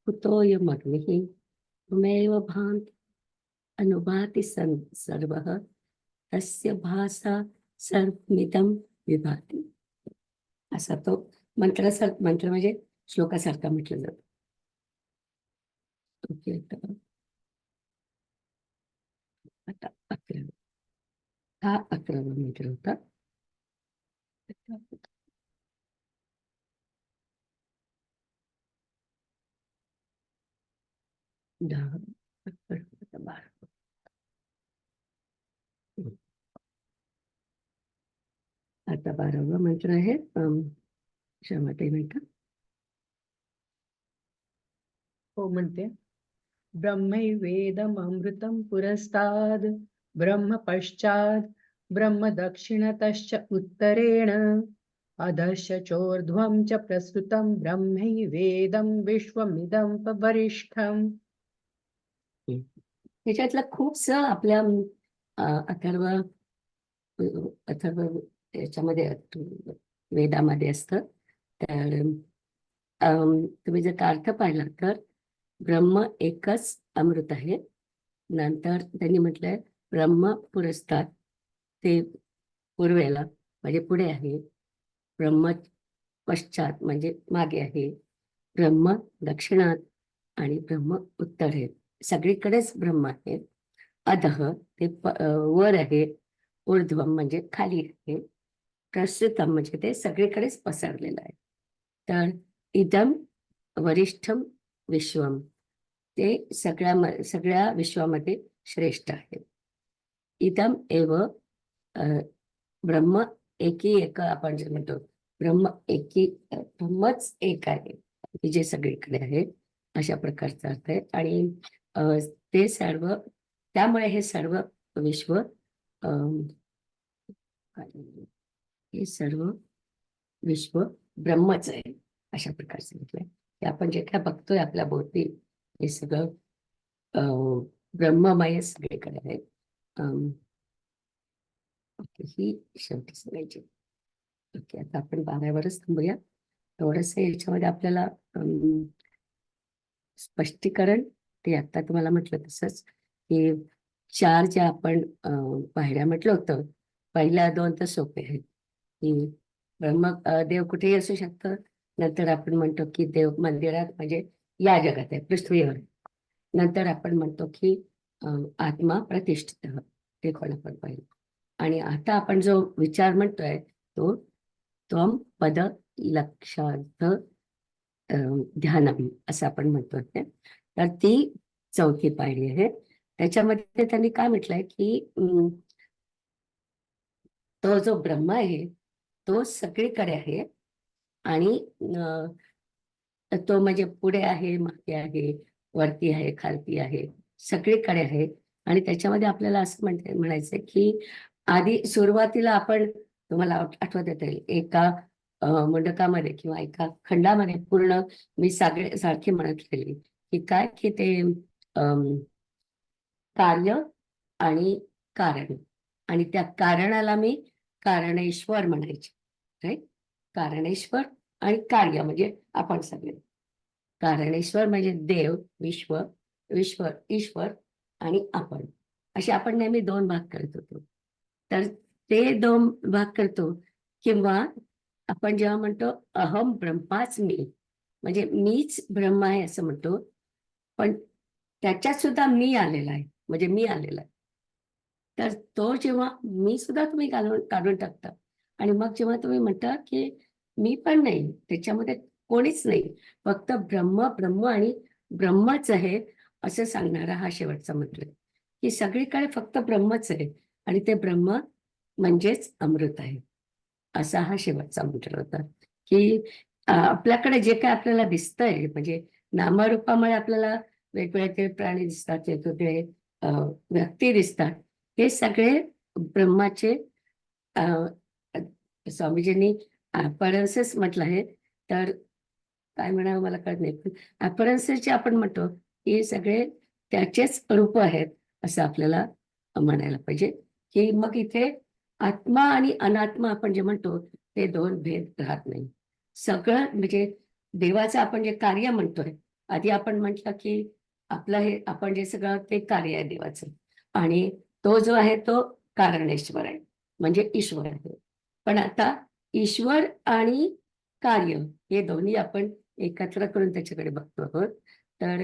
कुतोऽयमग्निः त्वमेव भान्ति अनुभाति सर्वः तस्य भासा सर्वमिदं विभाति. असा तो मंत्र म्हणजे श्लोकासारखा म्हटलं जातं. ओके, आता 11 हा 11वा मंत्र होता. दहा 12 आता 12वा मंत्र आहे. क्षमते मिळतं. हो म्हणते. ब्रह्मैवेदममृतं पुरस्ताद ब्रह्म पश्चाद ब्रह्म दक्षिणतश्च उत्तरेण अधश्च चोर्ध्वं च प्रस्तुतं ब्रह्मैवेदं विश्वमिदं वरिष्ठम्. त्याच्यातलं खूपस आपल्या अथर्व याच्यामध्ये वेदामध्ये असतं. तर तुम्ही जर का अर्थ पाहिला तर ब्रह्म एकच अमृत आहे. नंतर त्यांनी म्हटलंय ब्रह्म पुरस्तात, ते पूर्वेला म्हणजे पुढे आहे. ब्रह्म पश्चात म्हणजे मागे आहे. ब्रह्म दक्षिणात आणि ब्रह्म उत्तरेत, सगळीकडेच ब्रह्म आहे. अधः ते वर आहे. ऊर्ध्वम म्हणजे खाली आहे. प्रस्तुतम म्हणजे ते सगळीकडेच पसरलेलं आहे. तर इदम वरिष्ठम विश्वम, ते सगळ्या विश्वामध्ये श्रेष्ठ आहे. इदम एव ब्रह्म एकी एक आपण जे म्हणतो ब्रह्मच एक आहे की जे सगळीकडे आहे, अशा प्रकारचा अर्थ आहे. आणि अ, ते सर्व, त्यामुळे हे सर्व विश्व, अम, हे सर्व विश्व ब्रह्मच आहे, अशा प्रकारचं म्हटलंय. की आपण जे काय बघतोय आपल्या भोवती, हे सगळं ब्रह्ममय सगळीकडे आहे. अम, ओके, ही शेवटी सांगायची. ओके, आता आपण 12वरच थांबूया. थोडस याच्यामध्ये आपल्याला स्पष्टीकरण, ते आता तुम्हाला म्हटलं तसंच, की 4 ज्या आपण पायऱ्या म्हटलं होतं, पहिल्या 2 तर सोपे आहेत, की देव कुठेही असू शकतं. नंतर आपण म्हणतो की देव मंदिरात, म्हणजे या जगात आहे, पृथ्वीवर. नंतर आपण म्हणतो की आत्मा प्रतिष्ठित आहे. ते पण आपण पाहिलं. आणि आता आपण जो विचार म्हणतोय तो त्वम पद लक्षार्थ ध्यानम असं आपण म्हणतो ते. तर ती 4थी पायरी आहे. त्याच्यामध्ये त्यांनी काय म्हटलंय की तो जो ब्रह्म आहे तो सगळीकडे आहे. आणि तो म्हणजे पुढे आहे, मागे आहे, वरती आहे, खालती आहे, सगळीकडे आहे. आणि त्याच्यामध्ये आपल्याला असं म्हणायचंय की आधी सुरुवातीला आपण, तुम्हाला आठवत येईल, एका मुंडकामध्ये किंवा एका खंडामध्ये पूर्ण मी सारखी म्हणत गेली की काय, की ते कार्य आणि कारण, आणि त्या कारणाला मी कारणेश्वर म्हणायचे. राईट, कारणेश्वर आणि कार्य म्हणजे आपण सगळे. कारणेश्वर म्हणजे देव, विश्व, ईश्वर आणि आपण, असे आपण नेहमी 2 भाग करत होतो. तर ते 2 भाग करतो. किंवा आपण जेव्हा म्हणतो अहम ब्रह्मास्मी, म्हणजे मीच ब्रह्म आहे असं म्हणतो, पण त्याच्यात सुद्धा मी आलेला आहे, म्हणजे मी आलेला आहे. तर तो जेव्हा मी सुद्धा तुम्ही काढून टाकता, आणि मग जेव्हा तुम्ही म्हणता की मी पण नाही, त्याच्यामध्ये कोणीच नाही, फक्त ब्रह्म ब्रह्म आणि ब्रह्मच आहे, असं सांगणारा हा शेवटचा मंत्र आहे. की सगळीकडे फक्त ब्रह्मच आहे, आणि ते ब्रह्म म्हणजेच अमृत आहे, असा हा शेवटचा मंत्र होता. की आपल्याकडे जे काय आपल्याला दिसतंय, म्हणजे नामरूपामुळे आपल्याला वेगवेगळे प्राणी दिसतात, वेगवेगळे व्यक्ती दिसतात, हे सगळे ब्रह्माचे स्वामीजींनी अपरन्सेस म्हटलं आहे. तर काय म्हणावं मला कळत नाही, पण अपरन्सेस जे आपण म्हणतो, हे सगळे त्याचेच रूप आहेत, असं आपल्याला म्हणायला पाहिजे. की मग इथे आत्मा आणि अनात्मा आपण जे म्हणतो, ते 2 भेद राहत नाही. सगळं म्हणजे देवाचं आपण जे कार्य म्हणतोय, आधी आपण म्हटलं की आपलं हे आपण जे सगळं ते कार्य आहे देवाचं, आणि तो जो आहे तो कारणेश्वर आहे, म्हणजे ईश्वर आहे. पण आता ईश्वर आणि कार्य हे दोन्ही आपण एकत्र करून त्याच्याकडे बघतो आहोत. तर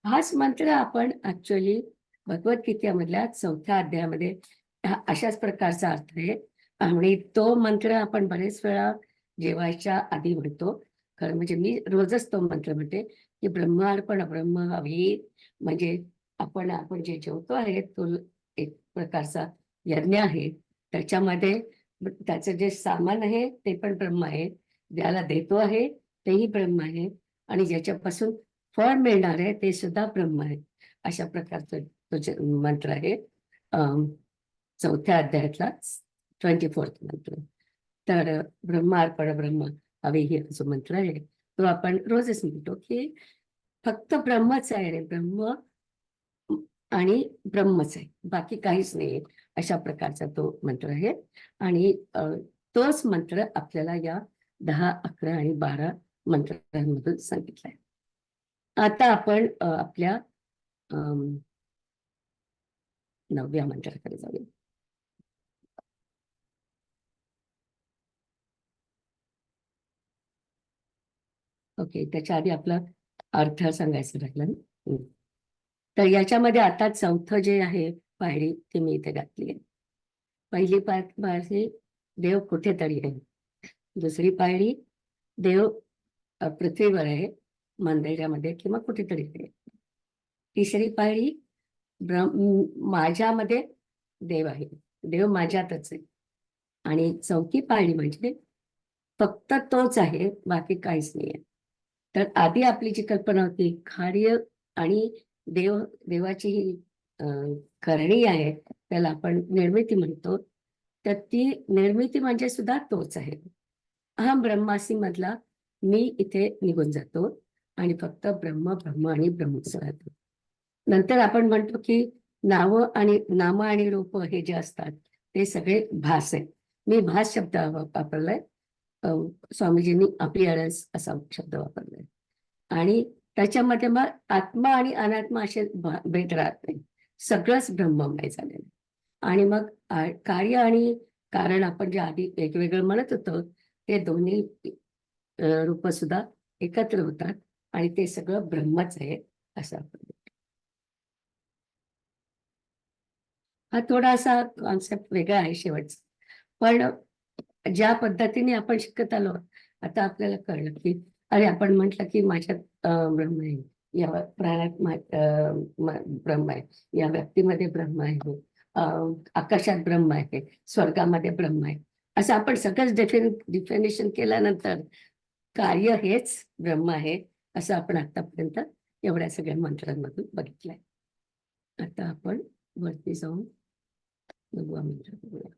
हाच मंत्र आपण ऍक्च्युअली भगवद्गीतेमधल्या 4थ्या अध्यायामध्ये अशाच प्रकारचा अर्थ आहे. आणि तो मंत्र आपण बरेच वेळा जेवायच्या आधी म्हणतो. खरं म्हणजे मी रोजच तो मंत्र म्हणते की ब्रह्मार्पण ब्रह्म हवी, म्हणजे आपण जे जेवतो आहे तो एक प्रकारचा यज्ञ आहे. त्याच्यामध्ये त्याचं जे सामान आहे ते पण ब्रह्म आहे, ज्याला देतो आहे तेही ब्रह्म आहे, आणि ज्याच्यापासून फळ मिळणार आहे ते सुद्धा ब्रह्म आहे. अशा प्रकारचं तो मंत्र आहे 4थ्या अध्यायातला 24th मंत्र. तर ब्रह्मार्पण ब्रह्म हवी ही जो मंत्र आहे तो आपण रोजच म्हणतो की फक्त ब्रह्मच आहे रे, ब्रह्म आणि ब्रह्मच आहे, बाकी काहीच नाही, अशा प्रकारचा तो मंत्र आहे. आणि तोच मंत्र आपल्याला या 10, 11 आणि 12 मंत्रांमधून सांगितलाय. आता आपण आपल्या 9व्या मंत्राकडे जाऊया. ओके, त्याच्या आधी आपला अर्थ सांगायचं राहिलं ना. तर याच्यामध्ये आता 4थं जे आहे पायरी, ती मी इथे घातली आहे. पहिली पायरी देव कुठेतरी आहे. दुसरी पायरी देव पृथ्वीवर आहे, मंदिरामध्ये किंवा कुठेतरी आहे. तिसरी पायरी माझ्यामध्ये देव आहे, देव माझ्यातच आहे. आणि 4थी पायरी म्हणजे फक्त तोच आहे, बाकी काहीच नाहीये. तर आधी आपली जी कल्पना होती कार्य आणि देवाची ही करणी आहे, त्याला आपण निर्मिती म्हणतो. तर ती निर्मिती म्हणजे सुद्धा तोच आहे. अहम ब्रह्मासी मधला मी इथे निघून जातो आणि फक्त ब्रह्म ब्रह्म आणि ब्रह्मच राहतो. नंतर आपण म्हणतो की नाम आणि रूप हे जे असतात ते सगळे भास आहेत. मी भास शब्द वापरलाय. अ, स्वामीजींनी अपीअरन्स असा शब्द वापरलाय. आणि त्याच्यामध्ये मग आत्मा आणि अनात्मा असे भेद राहत नाही. सगळंच ब्रह्ममय झालेलं आहे. आणि मग कार्य आणि कारण आपण जे आधी वेगवेगळं म्हणत होतो ते दोन्ही रूप सुद्धा एकत्र होतात आणि ते सगळं ब्रह्मच आहे असं आपण म्हणतो. हा थोडासा कॉन्सेप्ट वेगळा आहे शेवटचा. पण ज्या पद्धतीने आपण शिकत आलो आता आपल्याला कळलं की अरे आपण म्हटलं की माझ्यात ब्रह्म आहे, या प्राण्यात ब्रह्म आहे, या व्यक्तीमध्ये ब्रह्म आहे, आकाशात ब्रह्म आहे, स्वर्गामध्ये ब्रह्म आहे, असं आपण सगळंच डिफिनेशन केल्यानंतर कार्य हेच ब्रह्म आहे असं आपण आतापर्यंत एवढ्या सगळ्या मंत्रांमधून बघितलंय. आता आपण वरती जाऊन 9वा मंत्र बघूया.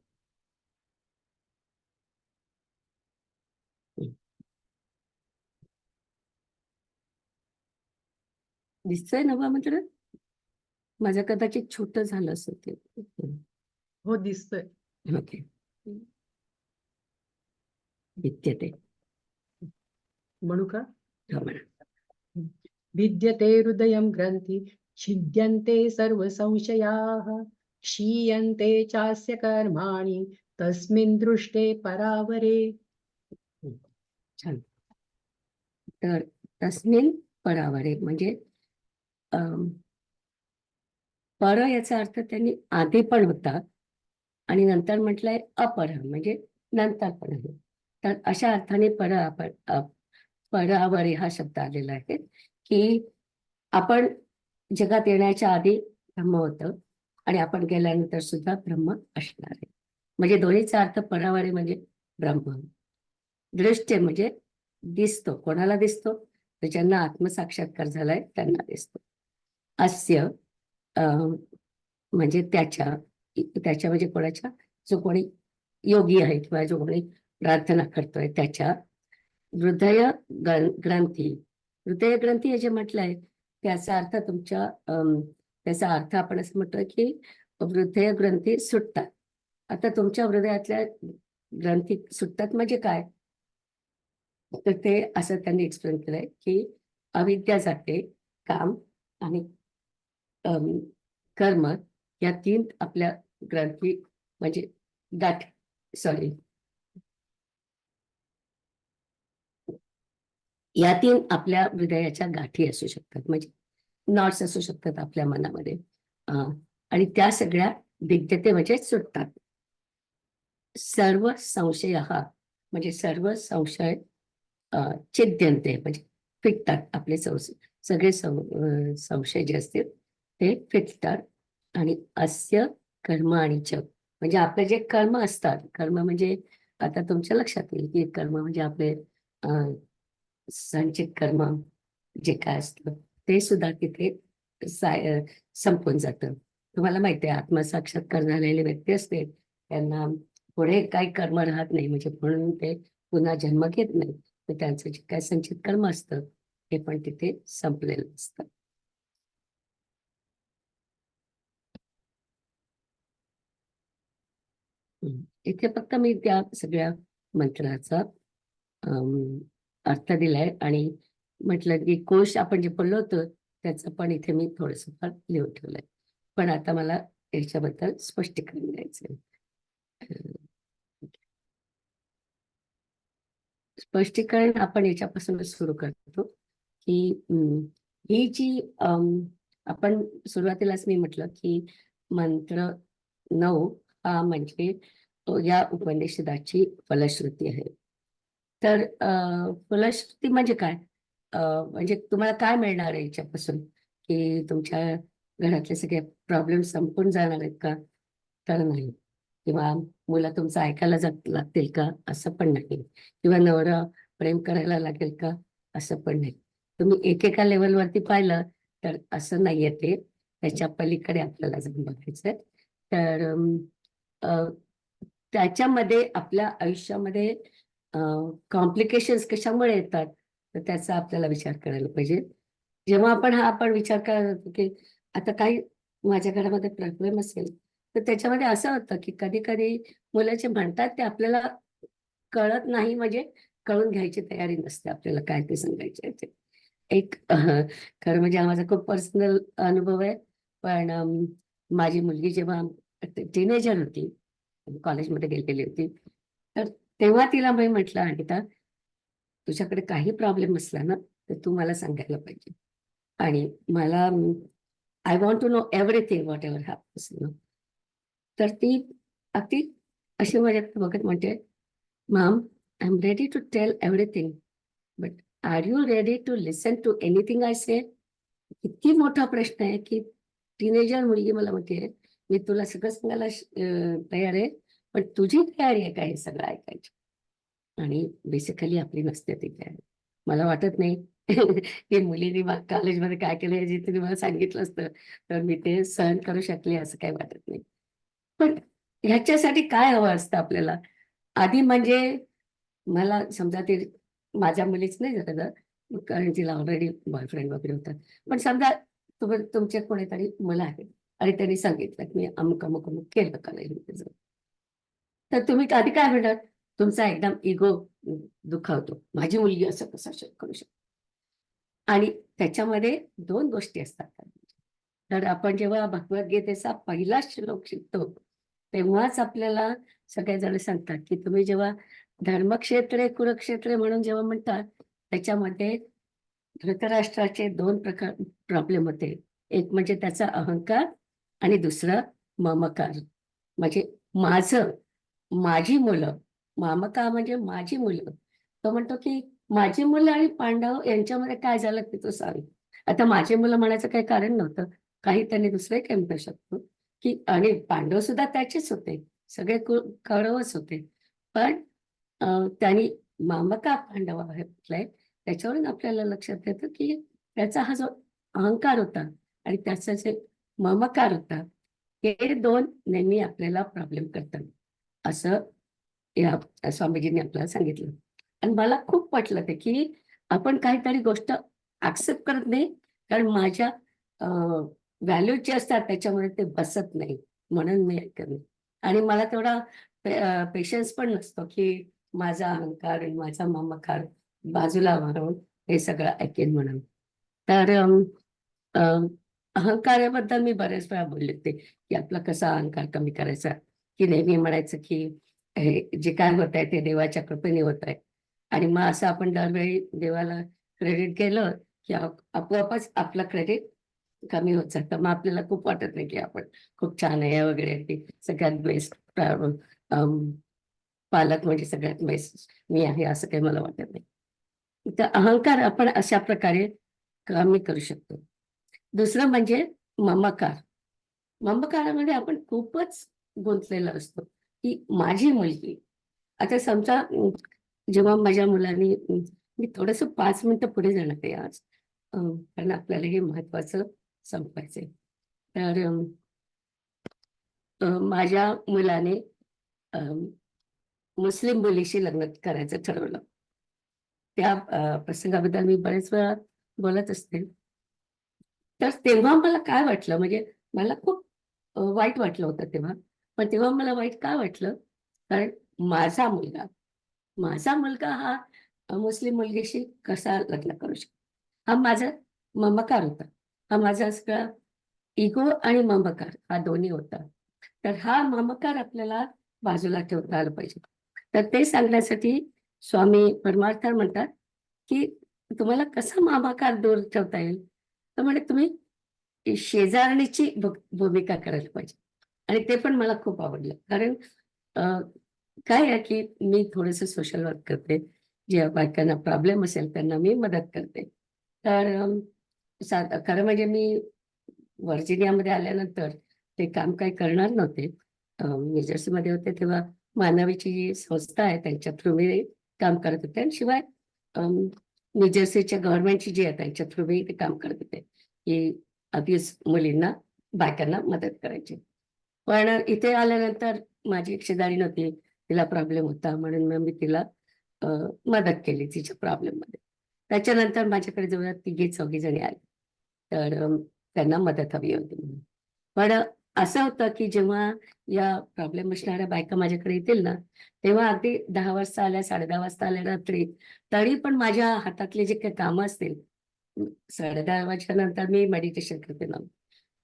दिसतोय 9वा मंत्र? माझं कदाचित छोटं झालं असेल ते. हो, दिसतोय. ओके. विद्यते. म्हणू का? हो म्हणा. विद्यते हृदयं ग्रंथि छिद्यन्ते सर्व संशयाः क्षीयन्ते चास्य कर्माणि तस्मिन् दृष्टे परावरे. छान. तर तस्मिन परावरे म्हणजे पर याचा अर्थ त्यांनी आधी पण होता आणि नंतर म्हटलंय अपर म्हणजे नंतर पण आहे. तर अशा अर्थाने परावरे हा शब्द आलेला आहे की आपण जगात येण्याच्या आधी ब्रह्म होतं आणि आपण गेल्यानंतर सुद्धा ब्रह्म असणार आहे. म्हणजे दोन्हीचा अर्थ परावरे म्हणजे ब्रह्म. दृष्टे म्हणजे दिसतो. कोणाला दिसतो? तर ज्यांना आत्मसाक्षात्कार झालाय त्यांना दिसतो. अस्य म्हणजे त्याच्या म्हणजे कोणाच्या, जो कोणी योगी आहे किंवा जो कोणी प्रार्थना करतोय त्याच्या ग्रंथी. हृदय ग्रंथी हे जे म्हटलंय त्याचा अर्थ त्याचा अर्थ आपण असं म्हणतोय की हृदय ग्रंथी सुटतात. आता तुमच्या हृदयातल्या ग्रंथी सुटतात म्हणजे काय? तर ते असं त्यांनी एक्सप्लेन केलंय की अविद्या जाते, काम आणि कर्म या 3 आपल्या ग्रंथी म्हणजे या 3 आपल्या हृदयाच्या गाठी असू शकतात, म्हणजे नॉट्स असू शकतात आपल्या मनामध्ये. आणि त्या सगळ्या विद्यते म्हणजे सुटतात. सर्व संशय म्हणजे सर्व संशय छिद्यन्ते म्हणजे फिटतात. आपले सगळे संशय जे असतील ते फिटतात. आणि अस्य कर्म आणि च म्हणजे आपले जे कर्म असतात, कर्म म्हणजे आता तुमच्या लक्षात येईल की कर्म म्हणजे आपले संचित कर्म जे काय असतं ते सुद्धा तिथे संपून जातं. तुम्हाला माहिती आहे आत्मसाक्षात्कार झालेले व्यक्ती असते त्यांना पुढे काही कर्म राहत नाही, म्हणजे म्हणून ते पुन्हा जन्म घेत नाही. तर त्यांचं जे काय संचित कर्म असतं हे पण तिथे संपलेलं असतं. इथे फक्त मी त्या सगळ्या मंत्राचा अर्थ दिलाय आणि म्हटलं की कोश आपण जे बोललो होतो त्याचं पण इथे मी थोडंसं फार लिहून ठेवलंय. पण आता मला याच्याबद्दल स्पष्टीकरण द्यायचंय. स्पष्टीकरण आपण याच्यापासूनच सुरू करतो की ही जी आपण सुरुवातीलाच मी म्हटलं की मंत्र 9 हा म्हणजे या उपनिषदाची फलश्रुती आहे. तर फलश्रुती म्हणजे काय? म्हणजे तुम्हाला काय मिळणार आहे याच्यापासून? की तुमच्या घरातले सगळे प्रॉब्लेम संपून जाणार आहेत का? तर नाही. किंवा मुलं तुमचं ऐकायला लागतील का असं पण नाही, किंवा नवरा प्रेम करायला लागेल का असं पण नाही. तुम्ही एकेका लेवलवरती पाहिलं तर असं नाहीये ते, त्याच्या पलीकडे आपल्याला जाऊन बघायचंय. तर अ, त्याच्यामध्ये आपल्या आयुष्यामध्ये कॉम्प्लिकेशन्स कशामुळे येतात तर त्याचा आपल्याला विचार करायला पाहिजे. जेव्हा आपण विचार करायला जातो की आता काही माझ्या घरामध्ये प्रॉब्लेम असेल तर त्याच्यामध्ये असं होतं की कधी कधी मुलं जे म्हणतात ते आपल्याला कळत नाही, म्हणजे कळून घ्यायची तयारी नसते आपल्याला काय ते सांगायचे ते. एक खरं म्हणजे हा माझा खूप पर्सनल अनुभव आहे. पण माझी मुलगी जेव्हा टीनेजर होती, कॉलेजमध्ये गेलेली होती, तर तेव्हा तिला मी म्हटलं, "अनिता, तुझ्याकडे काही प्रॉब्लेम असला ना, तर तू मला सांगायला पाहिजे. आणि मला I want to know everything whatever happens." तर ती अगदी अशी माझ्याकडे बघत म्हणते, "mom, I am ready to tell everything, but are you ready to listen to anything I say?" किती मोठा प्रश्न आहे की टीनेजर मुलगी मला म्हणते, "मी तुला सगळं सांगायला तयार आहे, पण तुझी तयारी आहे का हे सगळं ऐकायची?" आणि बेसिकली आपली नसते ती तयारी. मला वाटत नाही की मुलींनी कॉलेजमध्ये काय केलं हे जे तुम्ही मला सांगितलं असतं, तर मी ते सहन करू शकले असं काही वाटत नाही. पण ह्याच्यासाठी काय हवं असतं आपल्याला? आधी म्हणजे मला समजा ते माझ्या मुलीच नाही झालं, कारण तिला ऑलरेडी बॉयफ्रेंड वगैरे होता. पण समजा तुमचे कोणीतरी मुलं आहेत आणि त्यांनी सांगितलं की मी अमुक-अमुक-अमुक केलं कॉलेजमध्ये जाऊन. तर तुम्ही आधी काय म्हणणार? तुमचा एकदम इगो दुखावतो. माझी मुलगी असं कसं करू शकते? आणि त्याच्यामध्ये 2 गोष्टी असतात. तर आपण जेव्हा भगवद्गीतेचा पहिला श्लोक शिकतो, तेव्हाच आपल्याला सगळेजण सांगतात, की तुम्ही जेव्हा धर्मक्षेत्रे, कुरुक्षेत्रे म्हणून जेव्हा म्हणतात, त्याच्यामध्ये धृतराष्ट्राचे 2 प्रकार प्रॉब्लेम होते. एक म्हणजे त्याचा अहंकार आणि दुसरं ममकार. म्हणजे माझं, माझी मुलं, ममका म्हणजे माझी मुलं. तो म्हणतो, की माझी मुलं आणि पांडव यांच्यामध्ये काय झालं ते तू सांग. आता माझी मुलं म्हणायचं काही कारण नव्हतं. काही त्यांनी दुसरे काही म्हणू शकतो, की आणि पांडव सुद्धा त्याचेच होते. सगळे कौरवच होते. पण त्यांनी मामका पांडव आहे म्हटलंय. त्याच्यावरून आपल्याला लक्षात येतं, की त्याचा हा जो अहंकार होता आणि त्याचा जे ममकार होता, हे 2 नेहमी आपल्याला प्रॉब्लेम करतात. असं या स्वामीजींनी आपल्याला सांगितलं. आणि मला खूप पटलं ते, की आपण काहीतरी गोष्ट एक्सेप्ट करत नाही, कारण माझ्या व्हॅल्यूज जे असतात त्याच्यामध्ये ते बसत नाही. म्हणून मी ऐकत नाही. आणि मला तेवढा पेशन्स पण नसतो, की माझा अहंकार आणि माझा ममकार बाजूला वारवून हे सगळं ऐकेन म्हणून. तर अ, अहंकाराबद्दल मी बऱ्याच वेळा बोलले होते, की आपला कसा अहंकार कमी करायचा, की नेहमी म्हणायचं, की हे जे काय होतंय ते देवाच्या कृपेने होतंय. आणि मग असं आपण दरवेळी देवाला क्रेडिट केलं, की आपोआपच आपलं क्रेडिट कमी होत जातं. मग आपल्याला खूप वाटत नाही, की आपण खूप छान आहे वगैरे, ते सगळ्यात बेस्ट पालक म्हणजे सगळ्यात बेस्ट मी आहे असं काही मला वाटत नाही. तर अहंकार आपण अशा प्रकारे कमी करू शकतो. दुसरं म्हणजे ममकार. ममकारामध्ये आपण खूपच गुंतलेलो असतो, की माझी मुलगी. आता समजा जेव्हा माझ्या मुलांनी मी थोडंसं 5 मिनिटं पुढे जाणार आहे आज. कारण आपल्याला हे महत्त्वाचं संपवायचंय. तर माझ्या मुलाने अ, मुस्लिम मुलीशी लग्न करायचं ठरवलं. त्या प्रसंगाबद्दल मी बरेच वेळा बोलत असते. तर तेव्हा मला काय वाटलं, म्हणजे मला खूप वाईट वाटलं होतं तेव्हा. पण तेव्हा मला वाईट का वाटलं? कारण माझा मुलगा, माझा मुलगा हा मुस्लिम मुलगीशी कसा लग्न करू शकतो? हा माझा ममकार होता. हा माझा सगळा इगो आणि ममकार हा दोन्ही होता. तर हा ममकार आपल्याला बाजूला ठेवता आला पाहिजे. तर ते सांगण्यासाठी स्वामी परमार्थ म्हणतात, की तुम्हाला कसा ममकार दूर ठेवता येईल? तर म्हणे तुम्ही शेजारणीची भूमिका करायला पाहिजे. आणि ते पण मला खूप आवडलं. कारण अ, काय आहे, की मी थोडंसं सोशल वर्क करते. ज्या बायकांना प्रॉब्लेम असेल त्यांना मी मदत करते. तर खरं म्हणजे मी व्हर्जिनियामध्ये आल्यानंतर ते काम काही करणार नव्हते. न्यूजर्सीमध्ये होते तेव्हा मानवीची जी संस्था आहे त्यांच्या थ्रू मी काम करत होते आणि शिवाय न्यूजर्सीच्या गव्हर्नमेंटची जी आहे त्यांच्या थ्रू मी ते काम करत होते की अब्यूज मुलींना बायकांना मदत करायची. पण इथे आल्यानंतर माझी एक शेजारी नव्हती, तिला प्रॉब्लेम होता म्हणून मग मी तिला मदत केली तिच्या प्रॉब्लेममध्ये. त्याच्यानंतर माझ्याकडे जवळ 3-4 जणी आले. तर त्यांना मदत हवी होती म्हणून. पण असं होतं की जेव्हा या प्रॉब्लेम असणाऱ्या बायका माझ्याकडे येतील ना, तेव्हा अगदी 10 वाजता आल्या, 10:30 वाजता आल्या रात्री, तरी पण माझ्या हातातली जी काही कामं असतील, 10:30 वाजल्यानंतर मी मेडिटेशन करते ना.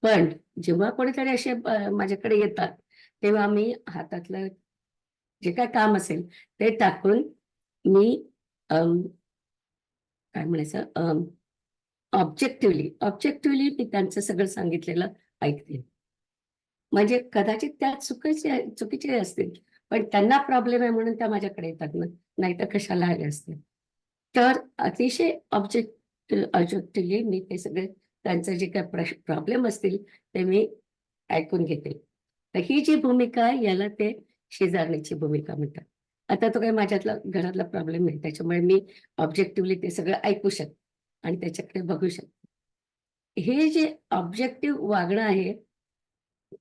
पण जेव्हा कोणीतरी असे माझ्याकडे येतात, तेव्हा मी हातातलं जे काही काम असेल ते टाकून मी काय म्हणायचं ऑब्जेक्टिव्हली मी त्यांचं सगळं सांगितलेलं ऐकते. म्हणजे कदाचित त्या चुकीचे असतील, पण त्यांना प्रॉब्लेम आहे म्हणून त्या माझ्याकडे येतात ना, नाहीतर कशाला आले असते. तर अतिशय ऑब्जेक्टिव्हली मी ते सगळे त्यांचे जे काही प्रॉब्लेम असतील ते मी ऐकून घेते. तर ही जी भूमिका आहे याला ते शेजारणीची भूमिका म्हणतात. आता तो काही माझ्यातला घरातला प्रॉब्लेम नाही, त्याच्यामुळे मी ऑब्जेक्टिव्हली ते सगळं ऐकू शकते आणि त्याच्याकडे बघू शकते. हे जे ऑब्जेक्टिव्ह वागणं आहे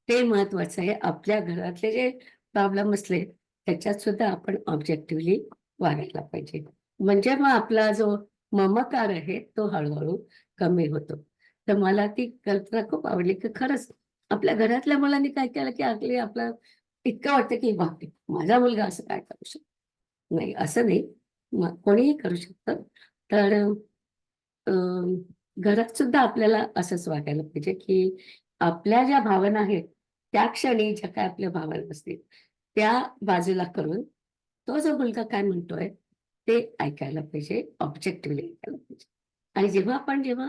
ते महत्वाचं आहे. आपल्या घरातले जे प्रॉब्लेम असले त्याच्यात सुद्धा आपण ऑब्जेक्टिव्हली वागायला पाहिजे. म्हणजे मग आपला जो ममकार आहे तो हळूहळू कमी होतो. तर मला ती कल्पना खूप आवडली, की खरंच आपल्या घरातल्या मुलांनी काय केलं, की अगदी आपलं इतकं वाटतं, की बापरे! माझा मुलगा असं काय करू शकतो? नाही, असं नाही. कोणीही करू शकतं. तर अ, घरात सुद्धा आपल्याला असंच वागायला पाहिजे, की आपल्या ज्या भावना आहेत, त्या क्षणी ज्या काही आपल्या भावना असतील, त्या बाजूला करून तो जो मुलगा काय म्हणतोय, ते ऐकायला पाहिजे, ऑब्जेक्टिव्हली ऐकायला पाहिजे. आणि जेव्हा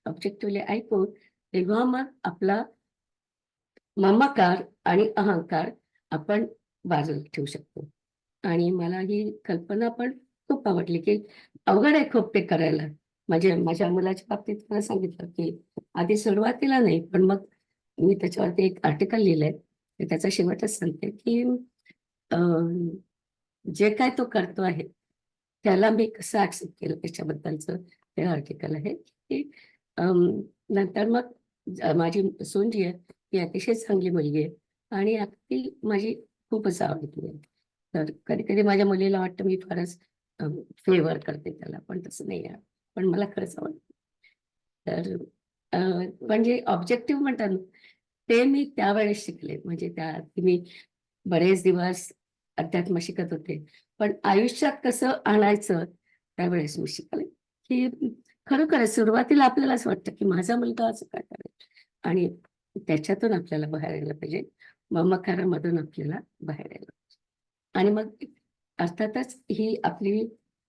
ऑब्जेक्टिव्हली ऐकू, तेव्हा मग आपला ममकार आणि अहंकार आपण बाजूला ठेवू शकतो. आणि मला ही कल्पना पण खूप आवडली, की अवघड आहे खूप ते करायला. म्हणजे माझ्या मुलाच्या बाबतीत मला सांगितलं, की आधी सुरुवातीला नाही, पण मग मी त्याच्यावरती एक आर्टिकल लिहिलंय. तर त्याचा शेवटच सांगते, की अ, जे काय तो करतो आहे, त्याला मी कसं ॲक्सेप्ट केलं त्याच्याबद्दलचं ते आर्टिकल आहे, की नंतर मग माझी सून जी आहे, ती अतिशय चांगली मुलगी आहे आणि अगदी माझी खूपच आवडती आहे. तर कधी-कधी माझ्या मुलीला वाटतं मी फारच फेवर करते त्याला, पण तसं नाही आहे. पण मला खरंच आवडतं. तर अ, म्हणजे ऑब्जेक्टिव्ह म्हणतात ना, ते मी त्यावेळेस शिकले. म्हणजे त्या मी बरेच दिवस अध्यात्म शिकत होते. पण आयुष्यात कसं आणायचं त्यावेळेस मी शिकले, की खरोखरच सुरुवातीला आपल्याला असं वाटतं, की माझा मुलगा असं काय करेल? आणि त्याच्यातून आपल्याला बाहेर यायला पाहिजे. ममकारामधून आपल्याला बाहेर यायला पाहिजे. आणि मग अर्थातच ही आपली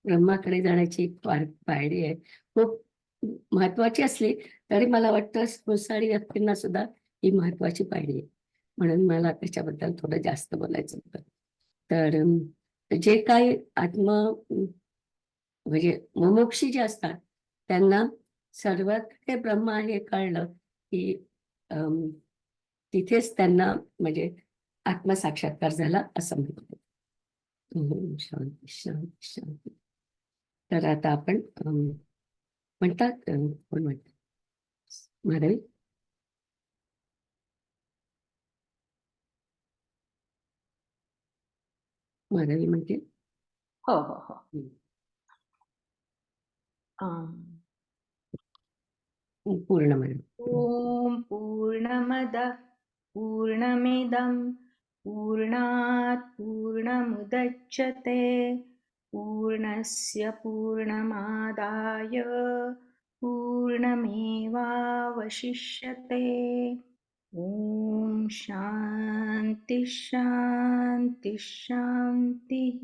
ब्रह्माकडे जाण्याची एक पायरी आहे. खूप महत्वाची असली तरी मला वाटतं संसारी व्यक्तींना सुद्धा ही महत्वाची पायरी आहे. म्हणून मला त्याच्याबद्दल थोडं जास्त बोलायचं होतं. तर जे काही म्हणजे मुमुक्षी जे असतात त्यांना सर्वात काही ब्रह्म आहे हे कळलं, की अं, तिथेच त्यांना म्हणजे आत्मसाक्षात्कार झाला असं म्हणतात. ओम शांती, शांती, शांती. तर आता आपण म्हणतात कोण म्हणतात? माधवी? माधवी म्हणते? हो हो हो. हं. पूर्ण म्हण. ॐ पूर्णमदः पूर्णमिदं पूर्णात् पूर्णमुदच्यते पूर्णस्य पूर्णमादाय पूर्णमेवावशिष्यते ॐ शान्ति शान्ति शान्तिः.